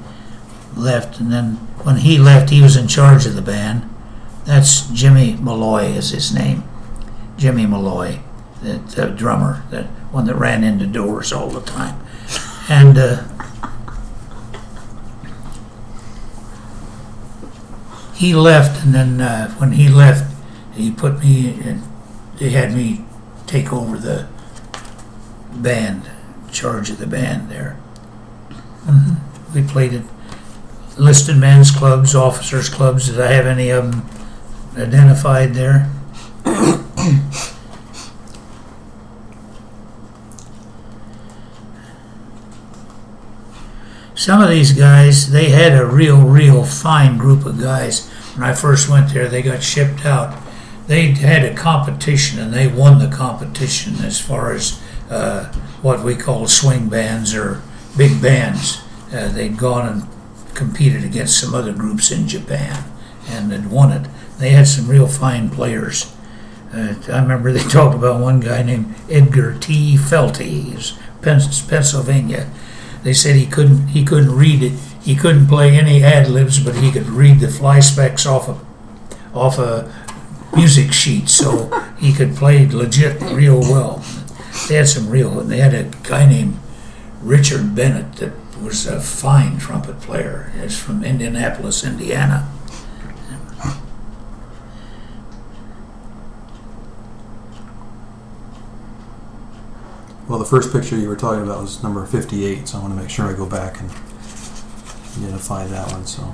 left, and then when he left, he was in charge of the band. That's Jimmy Malloy is his name. Jimmy Malloy, the drummer, the one that ran into doors all the time. And he left, and then when he left, he put me in, they had me take over the band, charge of the band there. We played at enlisted men's clubs, officers' clubs. Did I have any of them identified there? Some of these guys, they had a real fine group of guys. When I first went there, they got shipped out. They had a competition, and they won the competition as far as what we call swing bands or big bands. They'd gone and competed against some other groups in Japan and had won it. They had some real fine players. I remember they talked about one guy named Edgar T. Felty. He's Pennsylvania. They said he couldn't read it. He couldn't play any ad libs, but he could read the fly specs off a music sheet, so he could play legit real well. They had some real. They had a guy named Richard Bennett that was a fine trumpet player. He's from Indianapolis, Indiana. Well, the first picture you were talking about was number 58, so I want to make sure I go back and identify that one. So,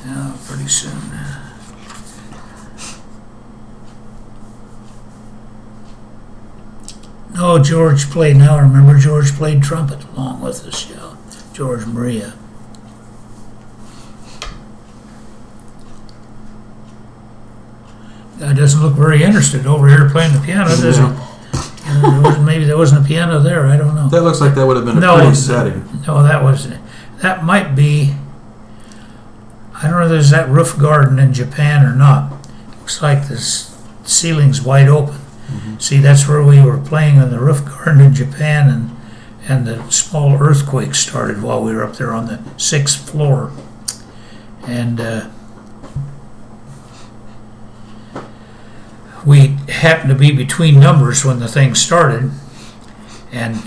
Yeah, pretty soon. No, George played. Now I remember George played trumpet along with us. Yeah, George Maria. Guy doesn't look very interested over here playing the piano, does he? Maybe there wasn't a piano there. I don't know. that looks like that would have been a No, pretty setting. No, that might be. I don't know if there's that roof garden in Japan or not. Looks like this ceiling's wide open. See, that's where we were playing on the roof garden in Japan, and the small earthquake started while we were up there on the 6th floor. And we happened to be between numbers when the thing started, and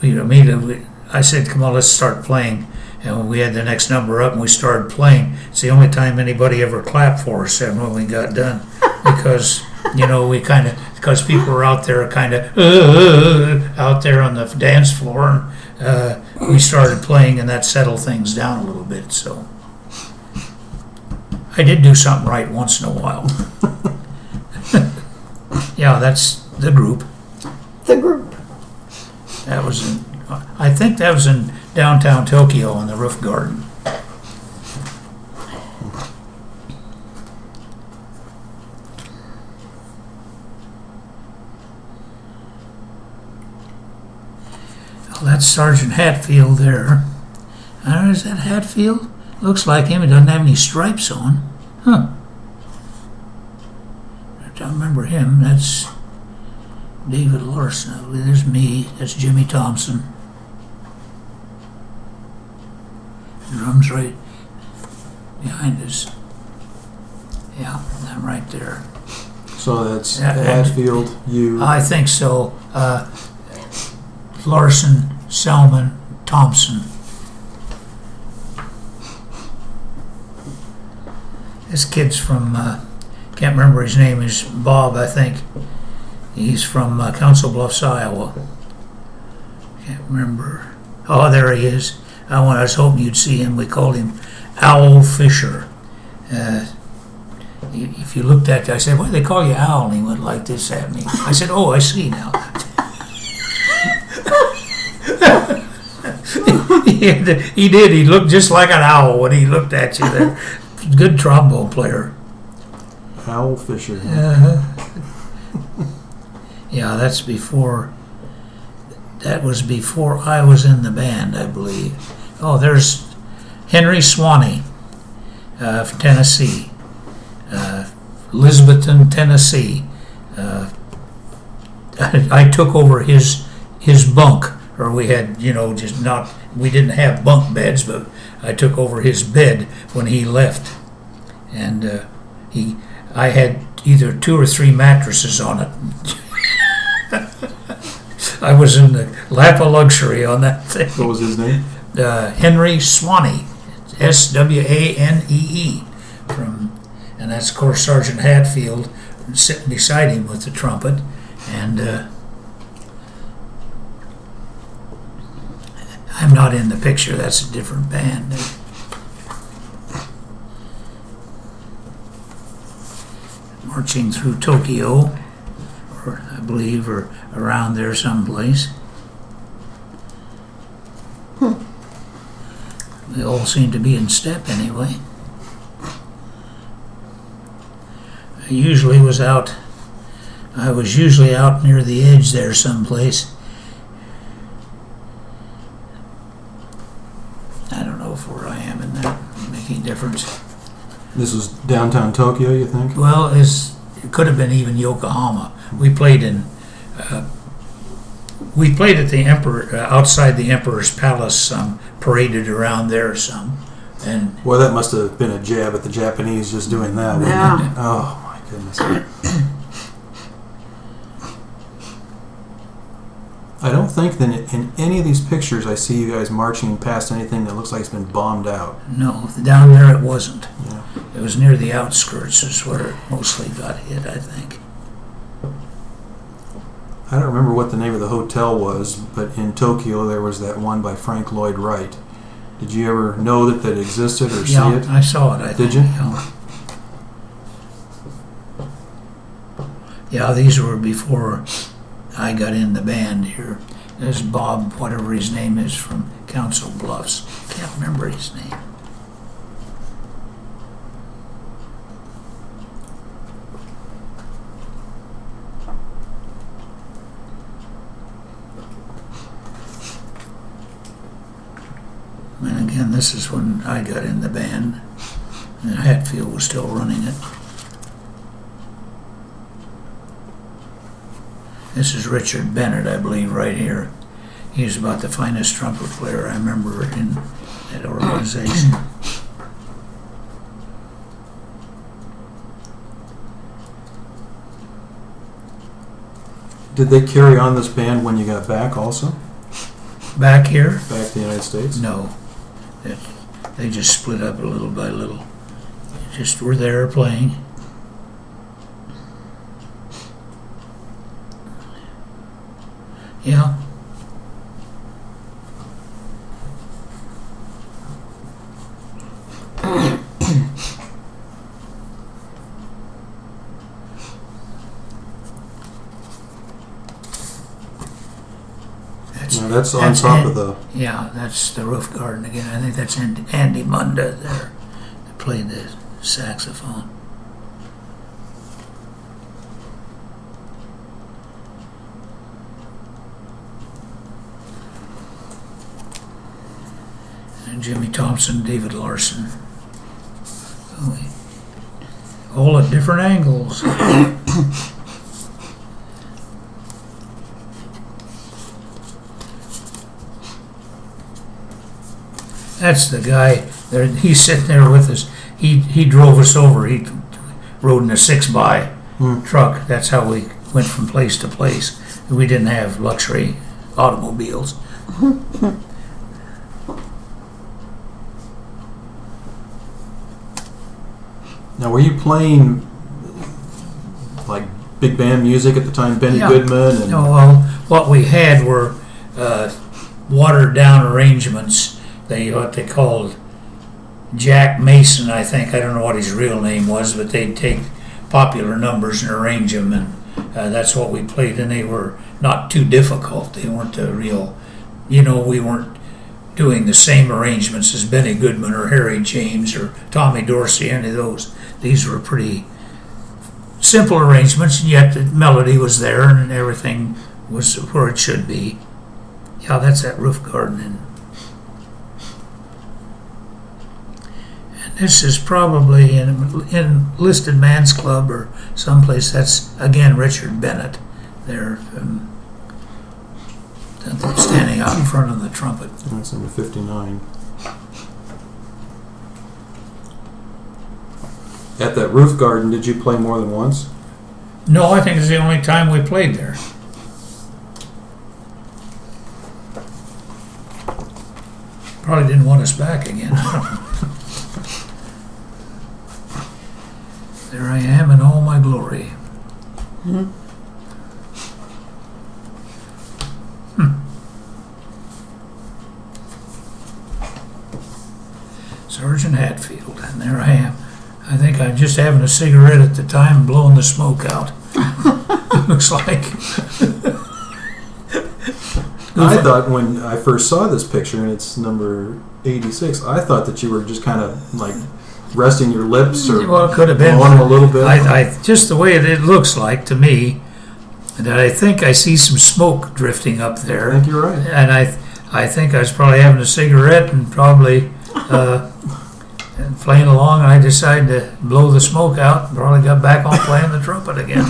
we immediately, I said, come on, let's start playing. And when we had the next number up and we started playing, it's the only time anybody ever clapped for us and when we got done. Because, because people were out there out there on the dance floor, and we started playing, and that settled things down a little bit. So I did do something right once in a while. Yeah, that's the group. The group. That was I think that was in downtown Tokyo on the roof garden. Well, that's Sergeant Hatfield there. Is that Hatfield? Looks like him. He doesn't have any stripes on. Huh. I don't remember him. That's David Larson. There's me. That's Jimmy Thompson. Drums right behind us. Yeah, I'm right there. So that's Yeah, Hatfield, you. I think so. Larson, Sellman, Thompson. This kid's from, can't remember his name, is Bob, I think. He's from Council Bluffs, Iowa. Can't remember. Oh, there he is. I was hoping you'd see him. We called him Owl Fisher. If you looked at, I said, "Why do they call you Owl?" And he went like this at me. I said, "Oh, I see now." He did. He looked just like an owl when he looked at you there. Good trombone player. Owl Fisher. Yeah, that's before. That was before I was in the band, I believe. Oh, there's Henry Swanee from Tennessee. Lisbethton, Tennessee. I took over his bunk, or we had, just not. We didn't have bunk beds, but I took over his bed when he left, and I had either 2 or 3 mattresses on it. I was in the lap of luxury on that thing. What was his name? Henry Swanee, Swanee, and that's of course Sergeant Hatfield sitting beside him with the trumpet, and I'm not in the picture. That's a different band. Marching through Tokyo, or I believe, or around there someplace. We all seem to be in step anyway. I was usually out near the edge there someplace. I don't know if where I am in that making a difference. This was downtown Tokyo, you think? Well, it could have been even Yokohama. We played at the Emperor, outside the Emperor's Palace some, paraded around there some. And Well, that must have been a jab at the Japanese just doing that, wouldn't Yeah. it? Oh, my goodness. I don't think that in any of these pictures I see you guys marching past anything that looks like it's been bombed out. no, down there it wasn't. Yeah. It was near the outskirts is where it mostly got hit, I think. I don't remember what the name of the hotel was, but in Tokyo there was that one by Frank Lloyd Wright. Did you ever know that existed or see it? I saw it, I think. Did you? Yeah, these were before I got in the band here. There's Bob, whatever his name is, from Council Bluffs. Can't remember his name. And again, this is when I got in the band, and Hatfield was still running it. This is Richard Bennett, I believe, right here. He's about the finest trumpet player I remember in that organization. Did they carry on this band when you got back also? Back here? Back to the United States? No. They just split up little by little. Just were there playing. Yeah. Now that's on top of the... Yeah, that's the roof garden again. I think that's Andy Munda there that played the saxophone. And Jimmy Thompson, David Larson. All at different angles. That's the guy there. He's sitting there with us. He drove us over. He rode in a 6x truck. That's how we went from place to place. We didn't have luxury automobiles. Now, were you playing like big band music at the time, Benny Goodman? And No, well, what we had were watered down arrangements. What they called Jack Mason, I think. I don't know what his real name was, but they'd take popular numbers and arrange them, and that's what we played. And they were not too difficult. They weren't a real, we weren't doing the same arrangements as Benny Goodman or Harry James or Tommy Dorsey, any of those. These were pretty simple arrangements, and yet the melody was there and everything was where it should be. Yeah, that's that roof garden. And this is probably in Enlisted Man's Club or someplace. That's, again, Richard Bennett there. Standing out in front of the trumpet. That's number 59. At that roof garden, did you play more than once? No, I think it's the only time we played there. Probably didn't want us back again. There I am in all my glory. Sergeant Hatfield, and there I am. I think I'm just having a cigarette at the time and blowing the smoke out. Looks like. I thought when I first saw this picture, and it's number 86, I thought that you were just kind of like resting your lips or well, it could have been blowing them a little bit. I just the way it looks like to me, that I think I see some smoke drifting up there. I think you're right. And I think I was probably having a cigarette and probably and playing along, and I decided to blow the smoke out and probably got back on playing the trumpet again.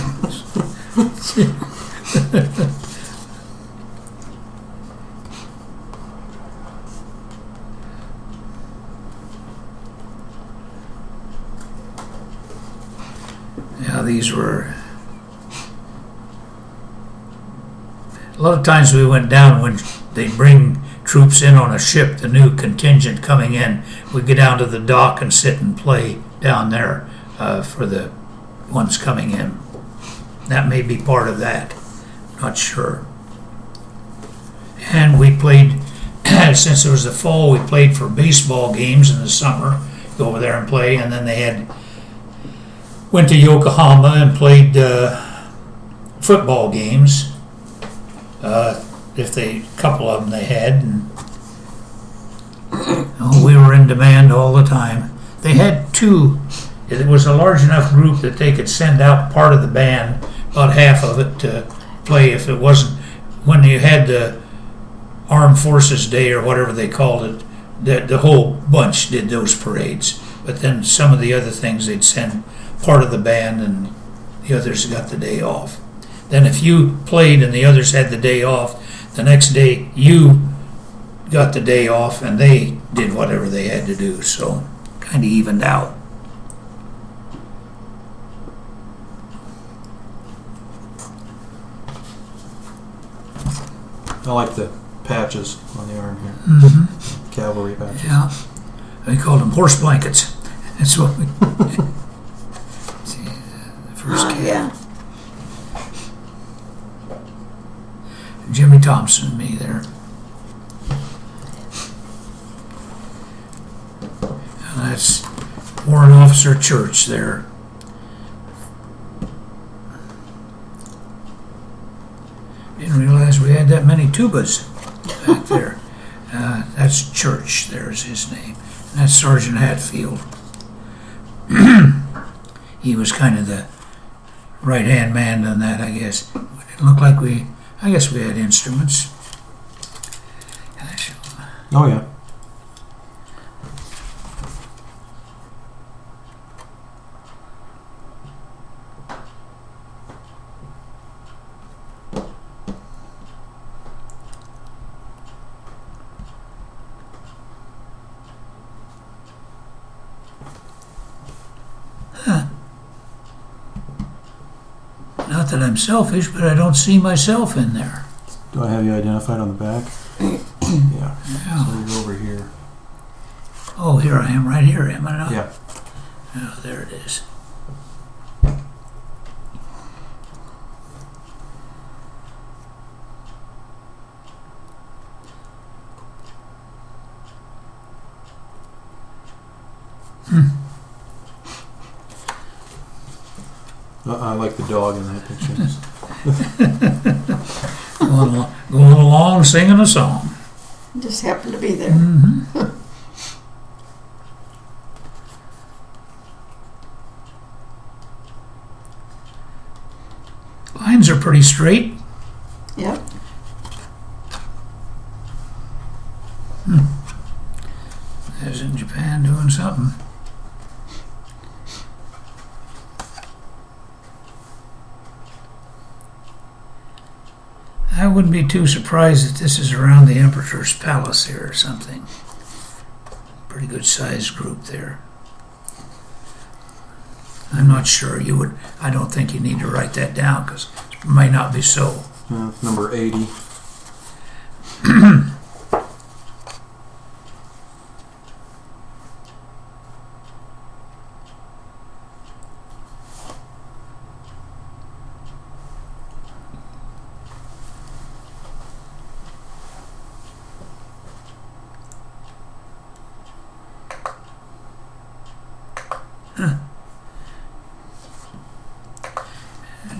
Yeah, these were... A lot of times we went down when they'd bring troops in on a ship, the new contingent coming in. We'd go down to the dock and sit and play down there for the ones coming in. That may be part of that. Not sure. And we played, since it was the fall, we played for baseball games in the summer. Go over there and play, and then they went to Yokohama and played football games. A couple of them they had, and we were in demand all the time. They had two. It was a large enough group that they could send out part of the band, about half of it, to play if it wasn't when you had the Armed Forces Day or whatever they called it. The whole bunch did those parades, but then some of the other things they'd send part of the band, and the others got the day off. Then if you played and the others had the day off, the next day you got the day off and they did whatever they had to do. So kind of evened out. I like the patches on the arm here. Mm-hmm. Cavalry patches. Yeah. They called them horse blankets. That's what we... See, the first kid. Yeah. Jimmy Thompson and me there. And that's Warrant Officer Church there. Didn't realize we had that many tubas back there. That's Church, there's his name. And that's Sergeant Hatfield. He was kind of the right-hand man on that, I guess. It looked like I guess we had instruments. Oh, yeah. Not that I'm selfish, but I don't see myself in there. Do I have you identified on the back? Yeah. Yeah. So you're over here. Oh, here I am, right here, am I not? Yeah. Oh, there it is. I like the dog in that picture. Going along singing a song. Just happened to be there. Mm-hmm. Lines are pretty straight. Yep. There's in Japan doing something. I wouldn't be too surprised if this is around the Emperor's Palace here or something. Pretty good sized group there. I'm not sure. I don't think you need to write that down because it might not be so. Number 80.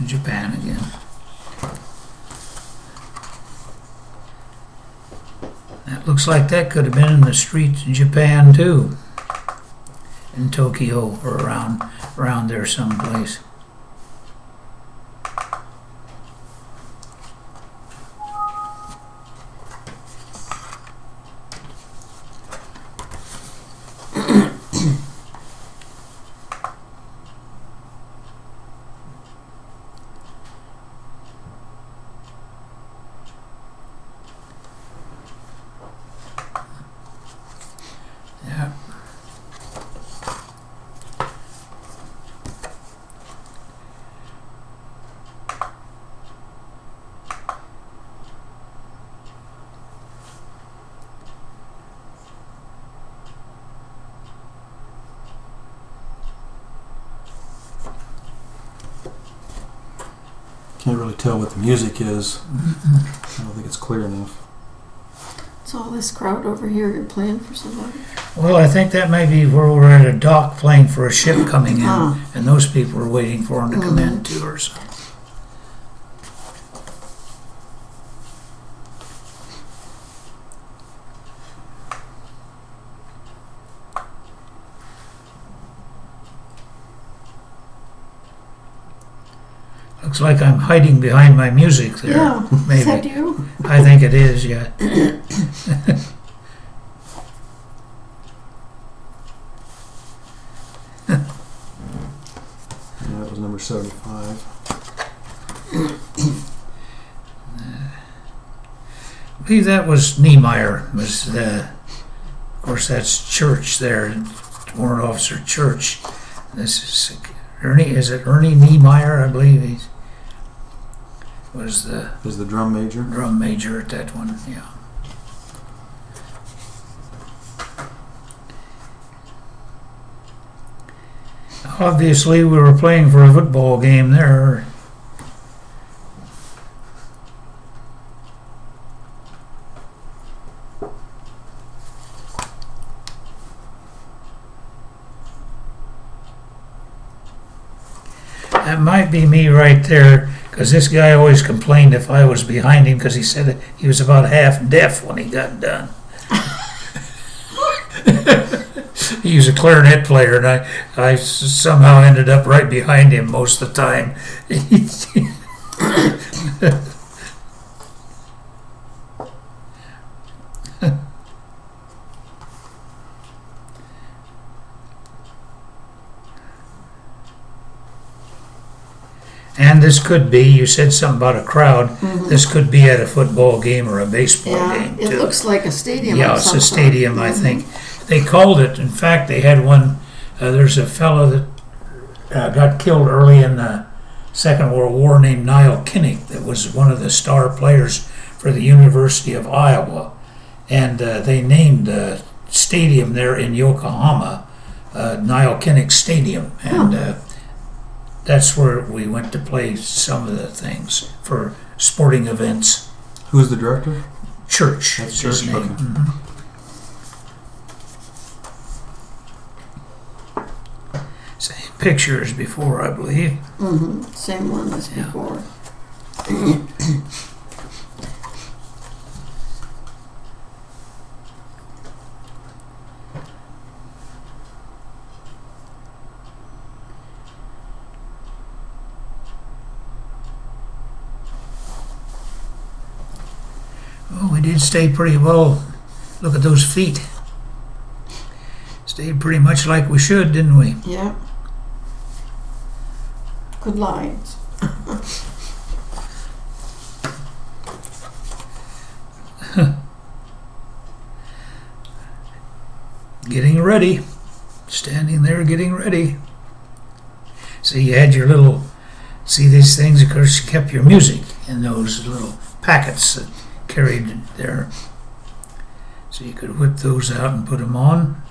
Japan again. That looks like that could have been in the streets in Japan too. In Tokyo or around there someplace. Yeah. Can't really tell what the music is. I don't think it's clear enough. It's all this crowd over here. You're playing for somebody. Well, I think that may be where we're at a dock playing for a ship coming in, Ah. and those people are waiting for them to come in too or something. Looks like I'm hiding behind my music there. Yeah. Is Maybe. that you? I think it is, yeah. Yeah, that was number 75. I believe that was Niemeyer. Of course, that's church there, Warrant Officer Church. This is Ernie. Is it Ernie Niemeyer? I believe he was the Is the drum major? drum major at that one. Yeah. Obviously, we were playing for a football game there. That might be me right there, because this guy always complained if I was behind him, because he said he was about half deaf when he got done. He was a clarinet player, and I somehow ended up right behind him most of the time. And this could be, you said something about a crowd, this could be at a football game or a baseball Yeah. game It too. looks like a stadium. Yeah, of it's some a stadium, I sort. think. They called it, in fact, they had one, there's a fellow that got killed early in the Second World War named Niall Kinnick, that was one of the star players for the University of Iowa. And they named the stadium there in Yokohama Niall Kinnick Stadium. And that's where we went to play some of the things for sporting events. Who's the director? Church. That's is his Church, name. okay. Mhm. Same picture as before, I believe. Same one as Yeah. before. Well, we did stay pretty well. Look at those feet. Stayed pretty much like we should, didn't we? Yeah. Good lines. Getting ready. Standing there getting ready. So you had your little, see these things, of course, you kept your music in those little packets that carried there. So you could whip those out and put them on.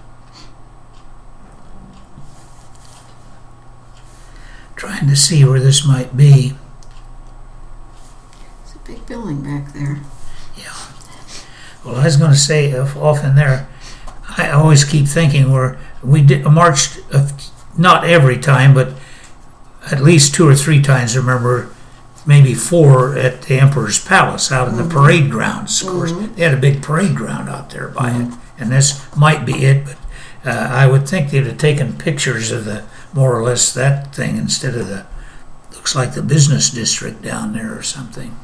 Trying to see where this might be. It's a big building back there. Well, I was going to say, off in there, I always keep thinking where we did marched, not every time, but at least 2 or 3 times. I remember maybe 4 at the Emperor's Palace out in the parade grounds. Of course, they had a big parade ground out there by it, and this might be it. But I would think they'd have taken pictures of the more or less that thing instead of the looks like the business district down there or something.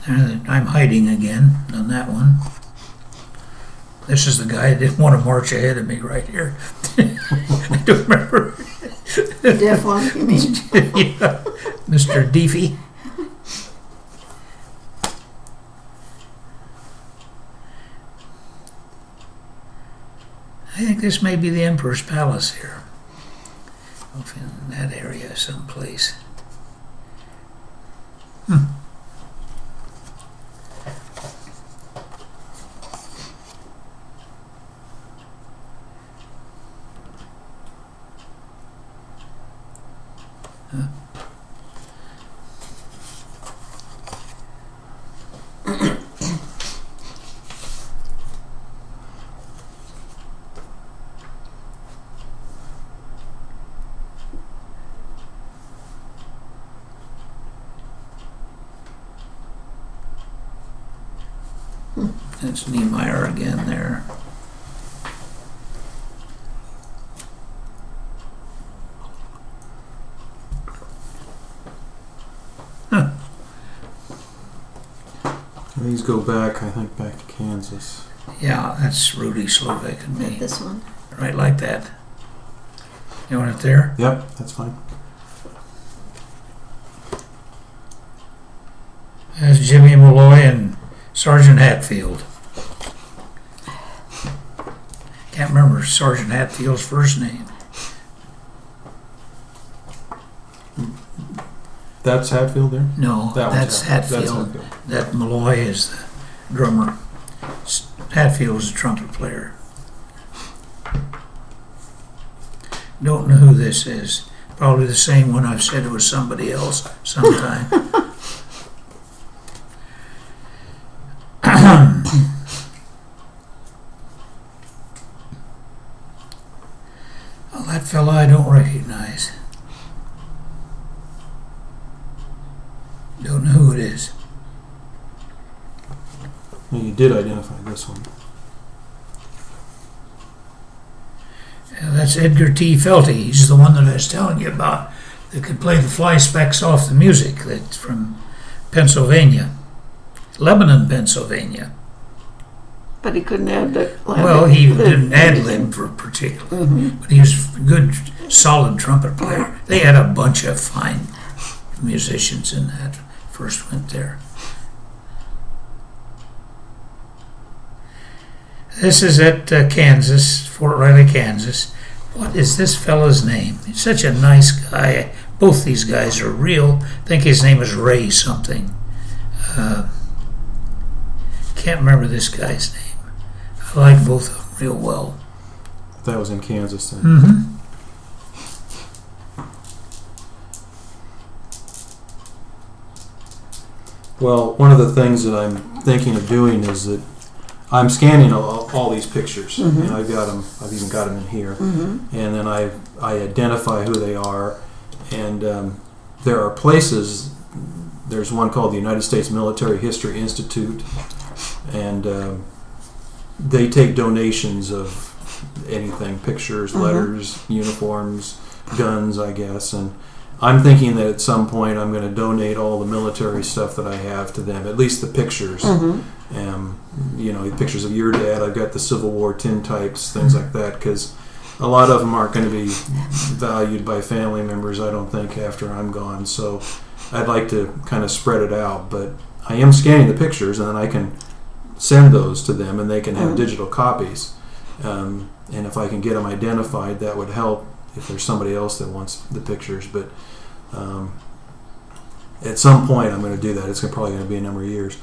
And I'm hiding again on that one. This is the guy that didn't want to march ahead of me right here. I don't remember. The deaf one, you mean? Yeah, Mr. Deefy. I think this may be the Emperor's Palace here. Off in that area someplace. That's Niemeyer again there. These go back, I think, back to Kansas. Yeah, that's Rudy Slovak and me. This one. Right like that. You want it there? Yep, that's fine. That's Jimmy Malloy and Sergeant Hatfield. Can't remember Sergeant Hatfield's first name. That's Hatfield there? No, That one's that's Hatfield. That's Hatfield. That Malloy is the drummer. Hatfield is a trumpet player. Don't know who this is. Probably the same one I've said it was somebody else sometime. Well, that fella I don't recognize. Don't know who it is. Well, you did identify this one. Yeah, that's Edgar T. Felty. He's the one that I was telling you about that could play the fly specks off the music. That's from Pennsylvania. Lebanon, Pennsylvania. But he couldn't add the... Well, he didn't ad-lib for particular, but he was a good, solid trumpet player. They had a bunch of fine musicians in that first went there. This is at Kansas, Fort Riley, Kansas, What is this fella's name? He's such a nice guy. Both these guys are real. I think his name is Ray something. Can't remember this guy's name. I like both of them real well. That was in Kansas then. Mm-hmm. Well, one of the things that I'm thinking of doing is that I'm scanning all these pictures, and I've got them. I've even got them in here, and then I identify who they are, and there are places. There's one called the United States Military History Institute, and they take donations of anything: pictures, letters, uniforms, guns, I guess, and I'm thinking that at some point I'm going to donate all the military stuff that I have to them, at least the pictures. Pictures of your dad. I've got the Civil War tintypes, things like that, because a lot of them aren't going to be valued by family members, I don't think, after I'm gone. So I'd like to kind of spread it out, but I am scanning the pictures, and then I can send those to them, and they can have digital copies. And if I can get them identified, that would help if there's somebody else that wants the pictures. But at some point I'm going to do that. It's probably going to be a number of years.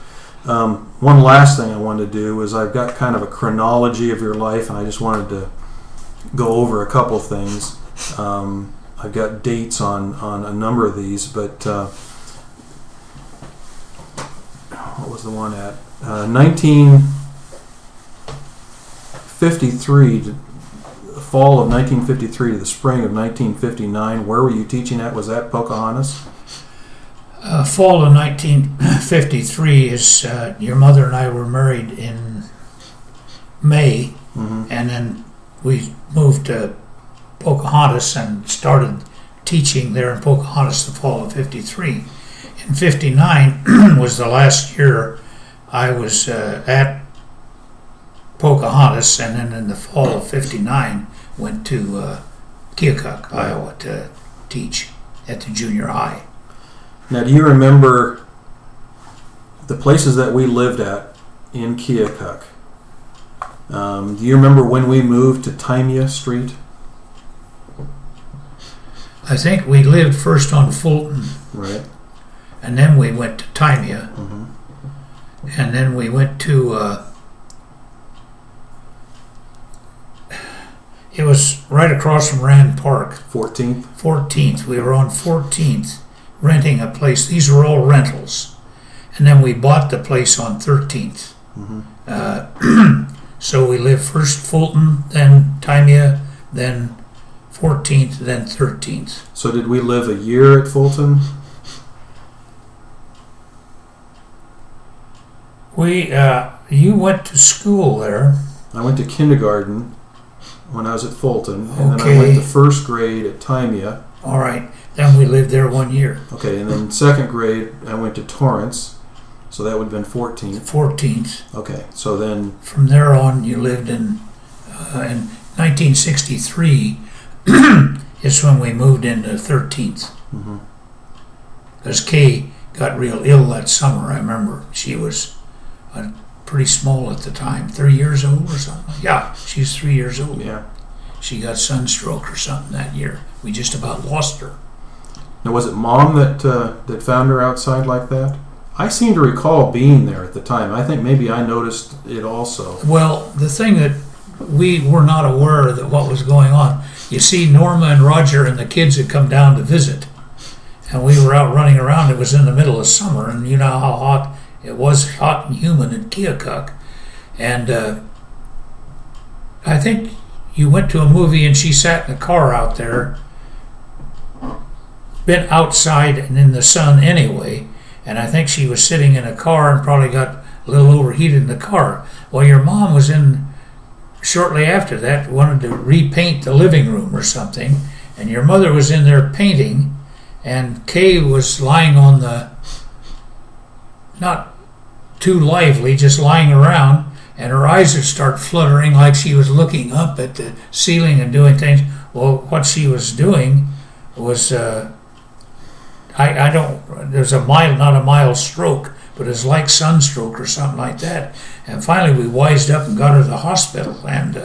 One last thing I wanted to do is I've got kind of a chronology of your life, and I just wanted to go over a couple things. I've got dates on a number of these, but what was the one at? 1953, fall of 1953 to the spring of 1959. Where were you teaching at? Was that Pocahontas? Fall of 1953 is your mother and I were married in May, and then we moved to Pocahontas and started teaching there in Pocahontas the fall of 53. In 59 was the last year I was at Pocahontas, and then in the fall of 59 went to Keokuk, Iowa to teach at the junior high. Now, do you remember the places that we lived at in Keokuk? Do you remember when we moved to Timea Street? I think we lived first on Fulton, Right. and then we went to Timea, and then we went to it was right across from Rand Park. 14th? 14th. We were on 14th renting a place. These were all rentals. And then we bought the place on 13th. So we lived first Fulton, then Timea, then 14th, then 13th. So did we live a year at Fulton? You went to school there. I went to kindergarten when I was at Fulton, and then I Okay. went to first grade at Timea. All right. Then we lived there 1 year. Okay, and then second grade I went to Torrance, so that would have been 14th. 14th. Okay, so then From there on, you lived in 1963 is when we moved into 13th. Because Kay got real ill that summer, I remember. She was pretty small at the time, 3 years old or something. Yeah, she's 3 years old. yeah. She got sunstroke or something that year. We just about lost her. Now, was it Mom that found her outside like that? I seem to recall being there at the time. I think maybe I noticed it also. Well, the thing that we were not aware that what was going on, you see, Norma and Roger and the kids had come down to visit, and we were out running around. It was in the middle of summer, and you know how hot it was, hot and humid in Keokuk. And I think you went to a movie and she sat in the car out there, been outside and in the sun anyway, and I think she was sitting in a car and probably got a little overheated in the car. Well, your mom was in shortly after that, wanted to repaint the living room or something, and your mother was in there painting, and Kay was lying on the, not too lively, just lying around, and her eyes would start fluttering like she was looking up at the ceiling and doing things. Well, what she was doing was, there's a mild, not a mild stroke, but it's like sunstroke or something like that. And finally we wised up and got her to the hospital, and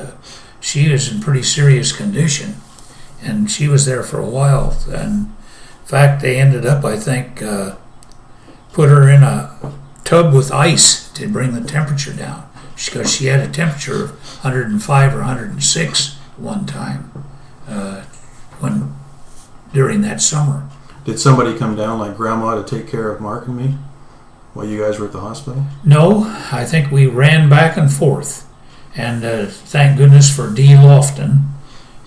she was in pretty serious condition, and she was there for a while. And in fact, they ended up, I think, put her in a tub with ice to bring the temperature down, because she had a temperature of 105 or 106 one time when during that summer. Did somebody come down like Grandma to take care of Mark and me while you guys were at the hospital? No, I think we ran back and forth. And thank goodness for D. Lofton.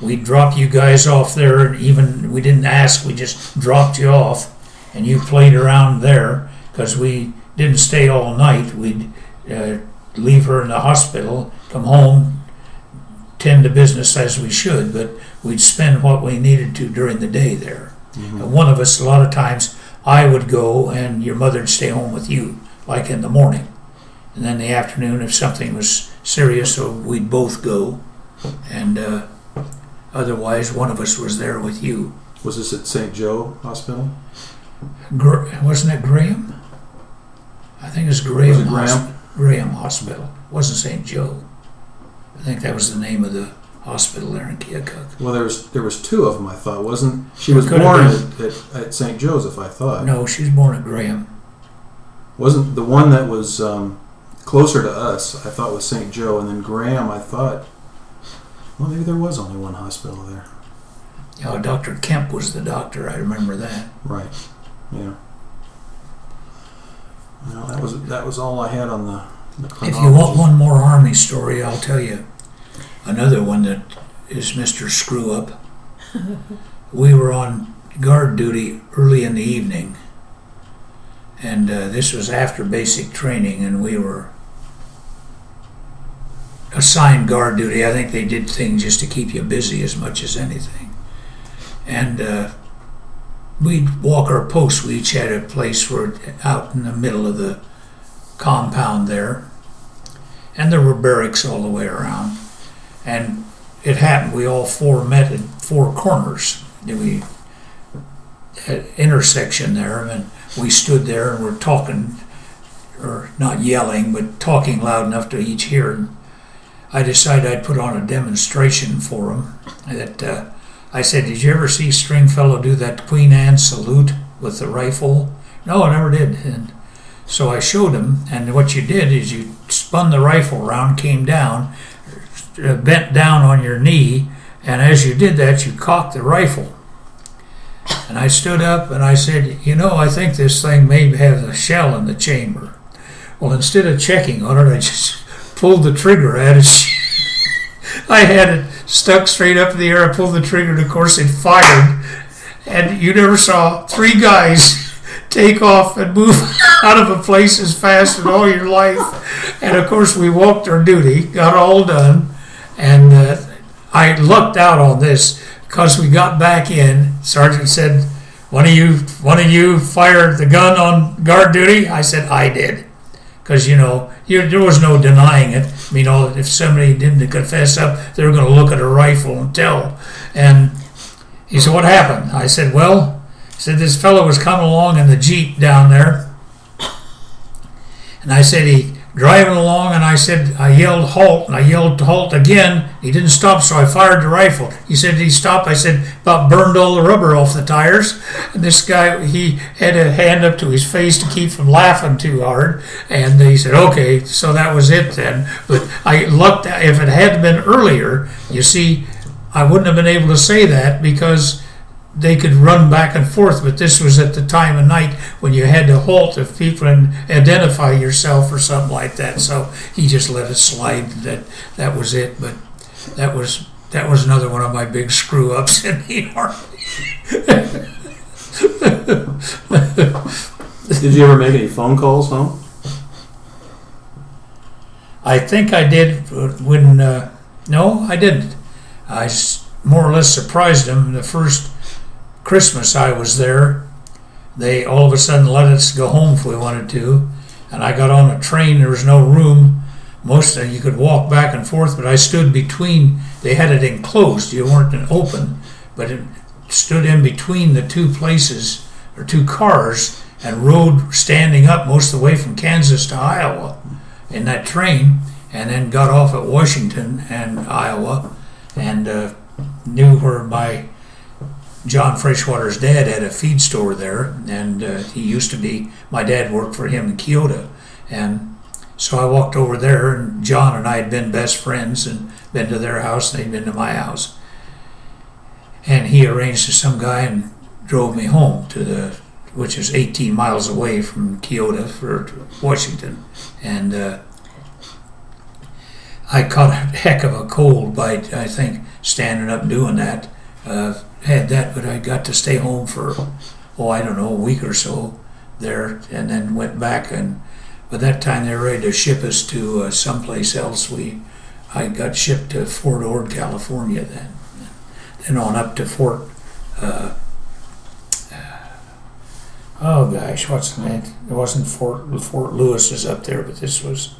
We dropped you guys off there, and even we didn't ask, we just dropped you off, and you played around there, because we didn't stay all night. We'd leave her in the hospital, come home, tend to business as we should, but we'd spend what we needed to during the day there. Mm-hmm. And one of us, a lot of times, I would go and your mother'd stay home with you, like in the morning. And then in the afternoon, if something was serious, so we'd both go. And otherwise, one of us was there with you. Was this at St. Joe Hospital? Wasn't it Graham? I think it was Graham. Was it Graham? Graham Hospital. It wasn't St. Joe. I think that was the name of the hospital there in Keokuk. Well, there was two of them, I thought, wasn't? She was born at St. Joseph, I thought. No, she was born at Graham. Wasn't the one that was closer to us, I thought, was St. Joe, and then Graham, I thought, well, maybe there was only one hospital there. Yeah, Dr. Kemp was the doctor. I remember that. Right. Yeah. Well, that was all I had on the chronology. If you want one more Army story, I'll tell you another one that is Mr. Screw Up. We were on guard duty early in the evening, and this was after basic training, and we were assigned guard duty. I think they did things just to keep you busy as much as anything. And we'd walk our posts. We each had a place where out in the middle of the compound there, and there were barracks all the way around. And it happened, we all four met at four corners. We had intersection there, and we stood there and we're talking, or not yelling, but talking loud enough to each hear. And I decided I'd put on a demonstration for them. That I said, "Did you ever see Stringfellow do that Queen Anne salute with the rifle?" "No, I never did." And so I showed him, and what you did is you spun the rifle around, came down, bent down on your knee, and as you did that, you cocked the rifle. And I stood up and I said, I think this thing may have a shell in the chamber. Well, instead of checking on it, I just pulled the trigger at it. I had it stuck straight up in the air. I pulled the trigger, and of course it fired. And you never saw three guys take off and move out of a place as fast in all your life. And of course we walked our duty, got all done, and I lucked out on this because we got back in. Sergeant said, one of you fired the gun on guard duty?" I said, "I did." Because, there was no denying it. If somebody didn't confess up, they were going to look at a rifle and tell. And he said, "What happened?" I said, this fellow was coming along in the Jeep down there. And I said, he driving along, and I yelled halt, and I yelled halt again. He didn't stop, so I fired the rifle. He said, "Did he stop?" I said, "About burned all the rubber off the tires." And this guy, he had a hand up to his face to keep from laughing too hard. And he said, "Okay, so that was it then." But I looked, if it had been earlier, you see, I wouldn't have been able to say that because they could run back and forth, but this was at the time of night when you had to halt if people and identify yourself or something like that. So he just let it slide. That was it. But that was another one of my big screw ups in the Army. Did you ever make any phone calls home? I think I did when. No, I didn't. I more or less surprised them the first Christmas I was there. They all of a sudden let us go home if we wanted to, and I got on a train. There was no room. Most of you could walk back and forth, but I stood between. They had it enclosed. You weren't open, but it stood in between the two places or two cars and rode standing up most of the way from Kansas to Iowa in that train, and then got off at Washington and Iowa. and knew where my John Freshwater's dad had a feed store there, and he used to be. My dad worked for him in Kyoto, and so I walked over there, and John and I had been best friends and been to their house, and they'd been to my house. And he arranged with some guy and drove me home which is 18 miles away from Kyoto for Washington. And I caught a heck of a cold by, I think, standing up doing that. Had that, but I got to stay home for, I don't know, a week or so there, and then went back. And by that time, they were ready to ship us to someplace else. I got shipped to Fort Ord, California then on up to Fort, what's the name? It wasn't Fort Lewis is up there, but this was,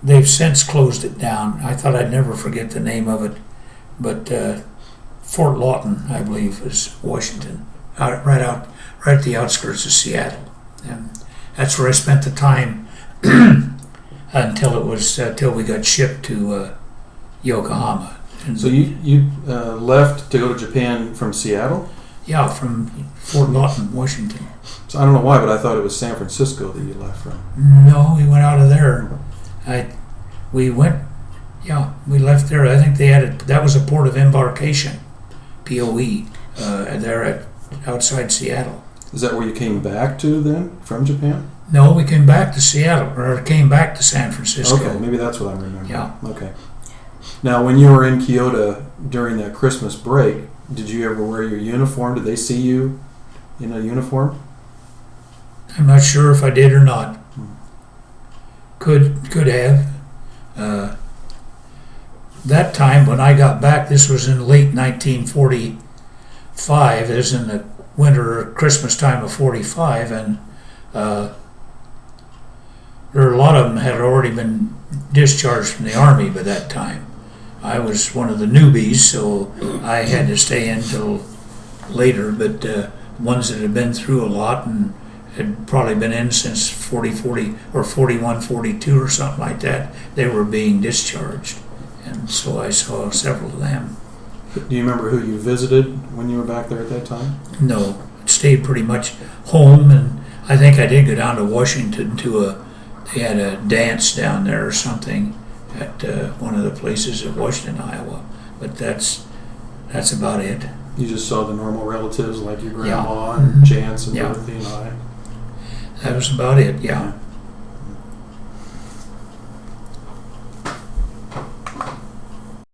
they've since closed it down. I thought I'd never forget the name of it, but Fort Lawton, I believe, is Washington, right at the outskirts of Seattle. And that's where I spent the time until we got shipped to Yokohama. And So you left to go to Japan from Seattle? yeah, from Fort Lawton, Washington. So I don't know why, but I thought it was San Francisco that you left from. No, we went out of there. We left there. I think they had that was a port of embarkation, POE, there outside Seattle. Is that where you came back to then, from Japan? No, we came back to Seattle, or came back to San Francisco. Okay, maybe that's what I'm remembering. Yeah. Okay. Now, when you were in Kyoto during that Christmas break, did you ever wear your uniform? Did they see you in a uniform? I'm not sure if I did or not. Could have. That time when I got back, this was in late 1945. It was in the winter or Christmas time of 45, and there were a lot of them had already been discharged from the Army by that time. I was one of the newbies, so I had to stay in till later, but ones that had been through a lot and had probably been in since 40 or 41, 42 or something like that, they were being discharged. And so I saw several of them. Do you remember who you visited when you were back there at that time? No, stayed pretty much home, and I think I did go down to Washington they had a dance down there or something at one of the places in Washington, Iowa. But that's about it. You just saw the normal relatives like your grandma Yeah. and Chance and Yeah. Dorothy and I. That was about it, yeah.